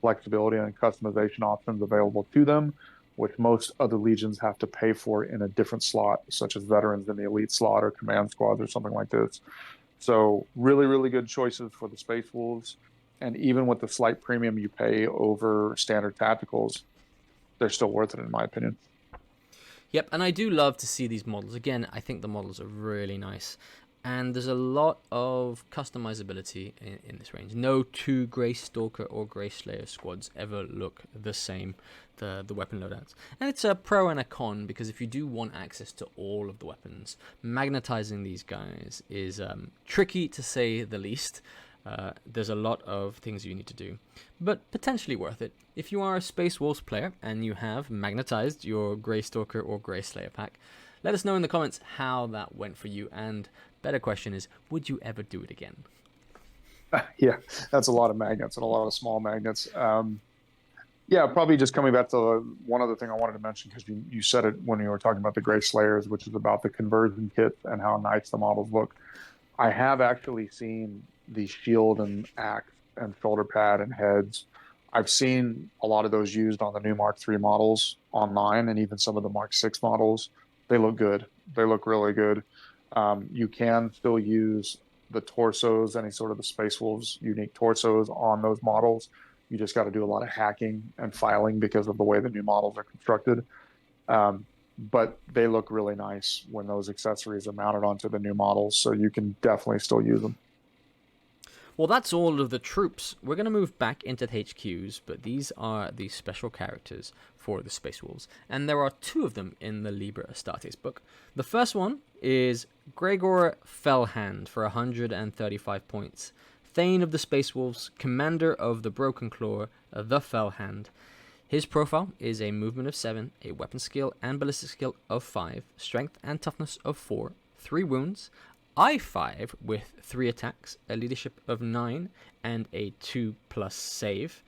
flexibility and customization options available to them, which most other legions have to pay for in a different slot, such as veterans in the elite slot or command squads or something like this. So really, really good choices for the Space Wolves. And even with the slight premium you pay over standard tacticals, they're still worth it, in my opinion. Yep, and I do love to see these models. Again, I think the models are really nice. And there's a lot of customizability in this range. No two Grey Stalker or Grey Slayer squads ever look the same, the weapon loadouts. And it's a pro and a con, because if you do want access to all of the weapons, magnetizing these guys is tricky to say the least. There's a lot of things you need to do, but potentially worth it. If you are a Space Wolves player and you have magnetized your Grey Stalker or Grey Slayer pack, let us know in the comments how that went for you, and better question is, would you ever do it again? Yeah, that's a lot of magnets and a lot of small magnets. Yeah, probably just coming back to one other thing I wanted to mention, because you said it when you were talking about the Grey Slayers, which is about the conversion kits and how nice the models look. I have actually seen the shield and axe and shoulder pad and heads. I've seen a lot of those used on the new Mark III models online, and even some of the Mark VI models. They look good. They look really good. You can still use the torsos, any sort of the Space Wolves unique torsos on those models. You just got to do a lot of hacking and filing because of the way the new models are constructed. But they look really nice when those accessories are mounted onto the new models, so you can definitely still use them. Well, that's all of the troops. We're going to move back into the HQs, but these are the special characters for the Space Wolves, and there are 2 of them in the Liber Astartes book. The first one is Gregor Fellhand for 135 points. Thane of the Space Wolves, commander of the Broken Claw, the Fell Hand. His profile is a movement of 7, a weapon skill and ballistic skill of 5, strength and toughness of 4, 3 wounds, I5 with 3 attacks, a leadership of 9, and a 2+ save.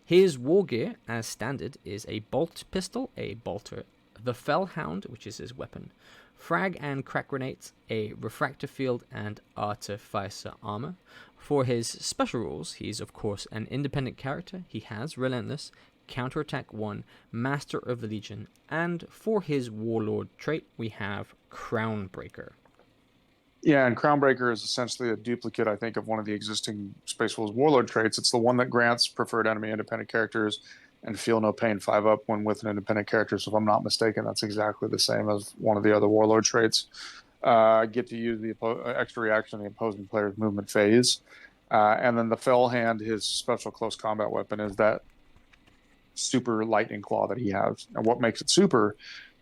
His war gear, as standard, is a bolt pistol, a bolter, the Fell Hound, which is his weapon, frag and crack grenades, a refractor field, and artificer armor. For his special rules, he's of course an independent character. He has Relentless, Counterattack 1, Master of the Legion, and for his Warlord trait, we have Crownbreaker. Yeah, and Crownbreaker is essentially a duplicate, I think, of one of the existing Space Wolves Warlord traits. It's the one that grants preferred enemy independent characters and feel no pain 5-up when with an independent character. So if I'm not mistaken, that's exactly the same as one of the other Warlord traits. Get to use the extra reaction in the opposing player's movement phase. And then the Fell Hand, his special close combat weapon, is that super lightning claw that he has. And what makes it super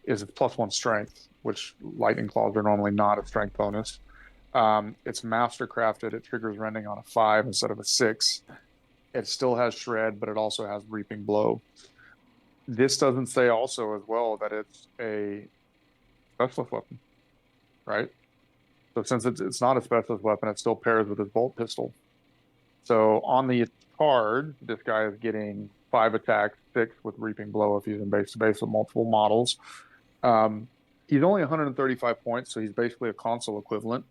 is it's +1 strength, which lightning claws are normally not a strength bonus. It's mastercrafted. It triggers rending on a 5 instead of a 6. It still has shred, but it also has reaping blow. This doesn't say also as well that it's a specialist weapon, right? So since it's not a specialist weapon, it still pairs with his bolt pistol. So on the card, this guy is getting 5 attacks, 6 with reaping blow if he's in base to base with multiple models. He's only 135 points, so he's basically a console equivalent.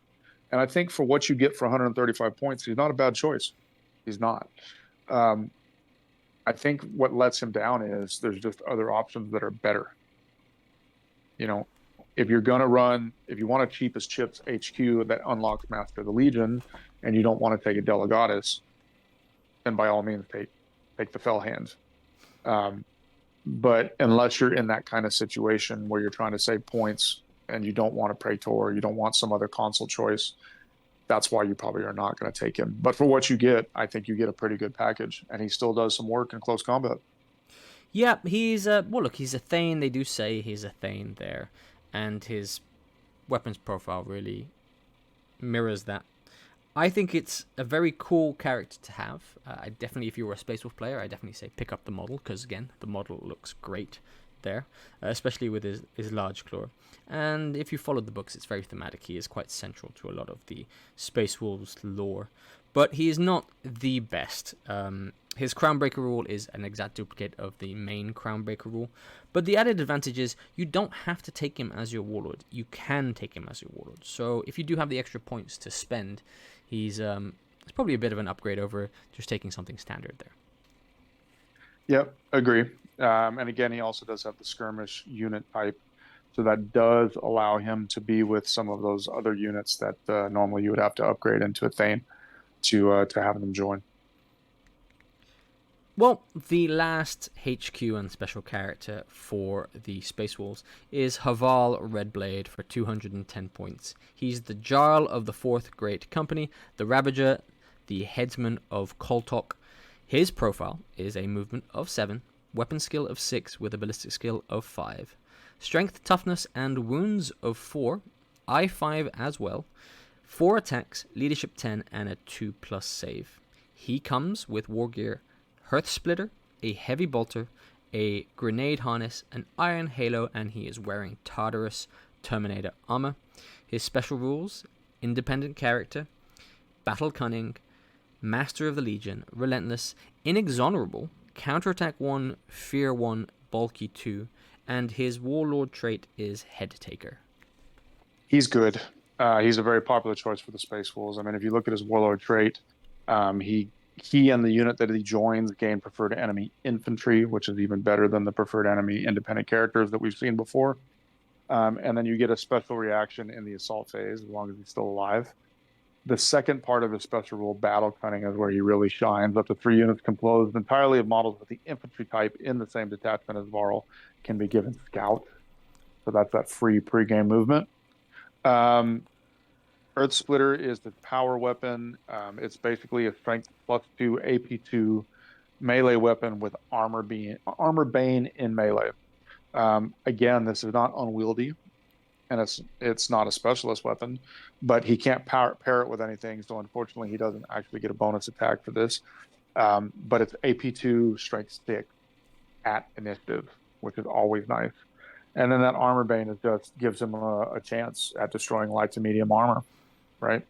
And I think for what you get for 135 points, he's not a bad choice. He's not. I think what lets him down is there's just other options that are better. You know, if you're going to run, if you want a cheapest chips HQ that unlocks Master of the Legion, and you don't want to take a Delegatus, then by all means take the Fell Hand. But unless you're in that kind of situation where you're trying to save points and you don't want a Praetor, you don't want some other console choice, that's why you probably are not going to take him. But for what you get, I think you get a pretty good package, and he still does some work in close combat. Yeah, he's he's a Thane. They do say he's a Thane there, and his weapons profile really mirrors that. I think it's a very cool character to have. I definitely, if you were a Space Wolf player, I definitely say pick up the model, because again, the model looks great there, especially with his large claw. And if you followed the books, it's very thematic. He is quite central to a lot of the Space Wolves lore, but he is not the best. His Crownbreaker rule is an exact duplicate of the main Crownbreaker rule, but the added advantage is you don't have to take him as your Warlord. You can take him as your Warlord. So if you do have the extra points to spend, it's probably a bit of an upgrade over just taking something standard there. Yep, agree. And again, he also does have the skirmish unit type, so that does allow him to be with some of those other units that normally you would have to upgrade into a Thane to have them join. Well, the last HQ and special character for the Space Wolves is Haval Redblade for 210 points. He's the Jarl of the Fourth Great Company, the Ravager, the Headsman of Koltok. His profile is a movement of 7, weapon skill of 6 with a ballistic skill of 5, strength, toughness, and wounds of 4, I5 as well, 4 attacks, leadership 10, and a 2+ save. He comes with war gear, Hearth Splitter, a heavy bolter, a grenade harness, an iron halo, and he is wearing Tartarus Terminator armor. His special rules: independent character, battle cunning, Master of the Legion, relentless, inexonerable, counterattack 1, fear 1, bulky 2, and his warlord trait is head taker. He's good. He's a very popular choice for the Space Wolves. I mean, if you look at his warlord trait, he and the unit that he joins gain preferred enemy infantry, which is even better than the preferred enemy independent characters that we've seen before. And then you get a special reaction in the assault phase as long as he's still alive. The second part of his special rule, Battle Cunning, is where he really shines. Up to 3 units composed entirely of models with the infantry type in the same detachment as Varl can be given Scout. So that's that free pre-game movement. Earth Splitter is the power weapon. It's basically a strength +2 AP2 melee weapon with armor bane in melee. Again, this is not unwieldy. and it's not a specialist weapon, but he can't pair it with anything. So unfortunately, he doesn't actually get a bonus attack for this. But it's AP2 strength 6 at initiative, which is always nice. And then that armor bane is just gives him a chance at destroying light to medium armor, right?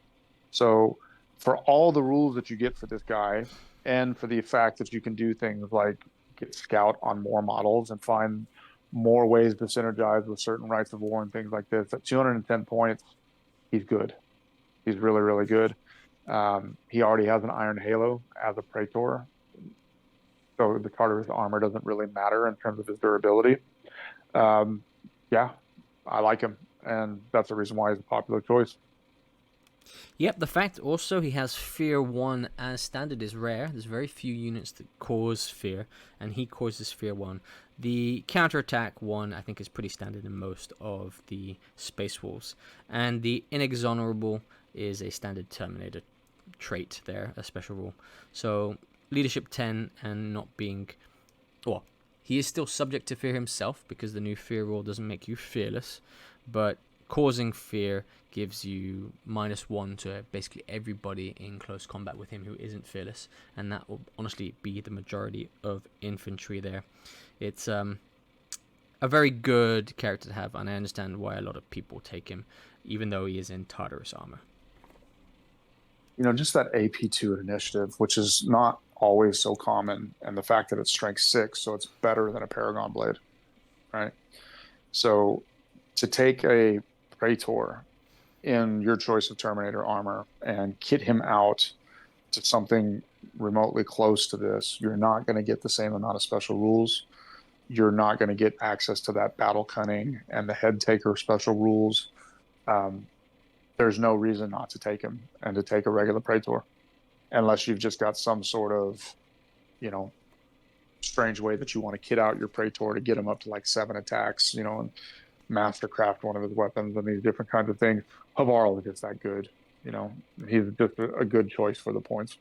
So for all the rules that you get for this guy, and for the fact that you can do things like get scout on more models and find more ways to synergize with certain rights of war and things like this, at 210 points, he's good. He's really, really good. He already has an Iron Halo as a Praetor, so the Tartarus armor doesn't really matter in terms of his durability. Um, yeah, I like him, and that's the reason why he's a popular choice. Yep, the fact also he has Fear 1 as standard is rare. There's very few units that cause Fear, and he causes Fear 1. The counterattack 1, I think, is pretty standard in most of the Space Wolves. And the Inexonerable is a standard Terminator trait there, a special rule. So, Leadership 10 and not being... Well, he is still subject to Fear himself, because the new Fear rule doesn't make you fearless, but causing Fear gives you -1 to basically everybody in close combat with him who isn't fearless, and that will honestly be the majority of infantry there. It's a very good character to have, and I understand why a lot of people take him, even though he is in Tartarus armor. Just that AP2 initiative, which is not always so common, and the fact that it's strength 6, so it's better than a Paragon Blade, right? So to take a Praetor in your choice of Terminator armor and kit him out to something remotely close to this, you're not going to get the same amount of special rules. You're not going to get access to that battle cunning and the head taker special rules. There's no reason not to take him and to take a regular Praetor, unless you've just got some sort of, strange way that you want to kit out your Praetor to get him up to like 7 attacks, and mastercraft one of his weapons and these different kinds of things. Havarl is just that good. He's just a good choice for the points.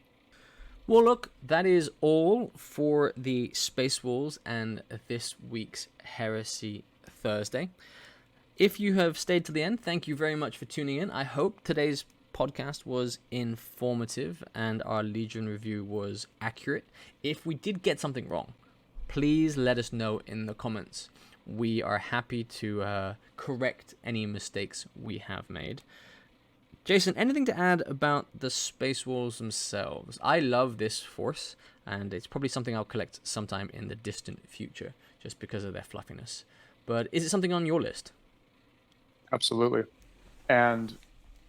Well, look, that is all for the Space Wolves and this week's Heresy Thursday. If you have stayed to the end, thank you very much for tuning in. I hope today's podcast was informative and our Legion review was accurate. If we did get something wrong, please let us know in the comments. We are happy to correct any mistakes we have made. Jason, anything to add about the Space Wolves themselves? I love this force, and it's probably something I'll collect sometime in the distant future, just because of their fluffiness. But is it something on your list? Absolutely. And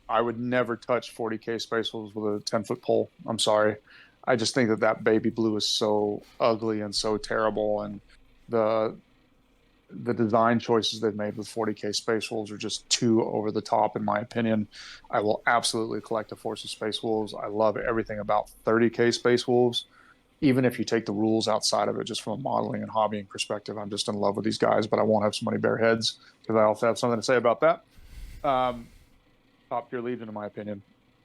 I would never touch 40k Space Wolves with a 10-foot pole. I'm sorry. I just think that baby blue is so ugly and so terrible, and the design choices they've made with 40k Space Wolves are just too over the top, in my opinion. I will absolutely collect a Force of Space Wolves. I love everything about 30k Space Wolves. Even if you take the rules outside of it, just from a modeling and hobbying perspective, I'm just in love with these guys, but I won't have so many bare heads because I also have something to say about that. Top tier Legion, in my opinion.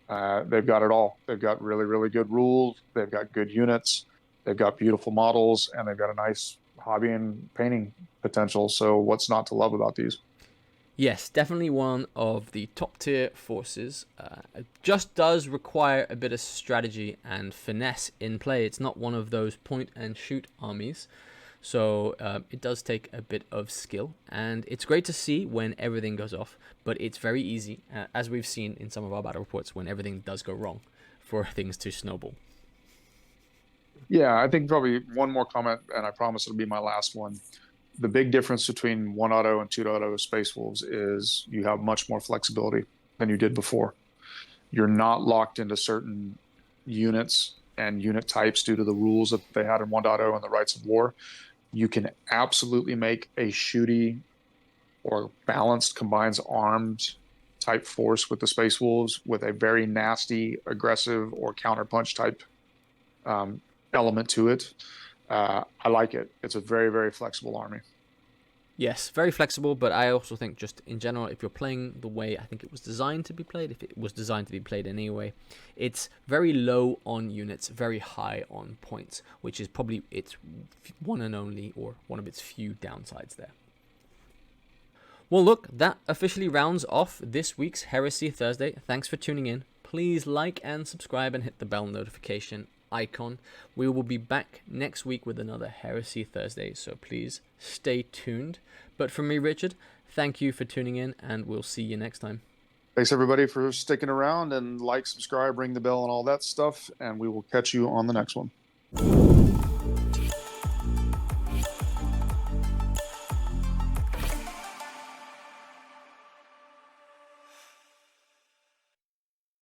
They've got it all. They've got really, really good rules. They've got good units. They've got beautiful models, and they've got a nice hobby and painting potential. So what's not to love about these? Yes, definitely one of the top tier forces. It just does require a bit of strategy and finesse in play. It's not one of those point and shoot armies. So it does take a bit of skill, and it's great to see when everything goes off, but it's very easy, as we've seen in some of our battle reports, when everything does go wrong, for things to snowball. Yeah, I think probably one more comment, and I promise it'll be my last one. The big difference between 1.0 and 2.0 Space Wolves is you have much more flexibility than you did before. You're not locked into certain units and unit types due to the rules that they had in 1.0 and the rights of war. You can absolutely make a shooty or balanced combines armed type force with the Space Wolves with a very nasty, aggressive, or counterpunch type element to it. I like it. It's a very, very flexible army. Yes, very flexible, but I also think just in general, if you're playing the way I think it was designed to be played, if it was designed to be played anyway, it's very low on units, very high on points, which is probably its one and only, or one of its few downsides there. Well, look, that officially rounds off this week's Heresy Thursday. Thanks for tuning in. Please like and subscribe and hit the bell notification icon. We will be back next week with another Heresy Thursday, so please stay tuned. But from me, Richard, thank you for tuning in, and we'll see you next time. Thanks, everybody, for sticking around, and like, subscribe, ring the bell, and all that stuff, and we will catch you on the next one.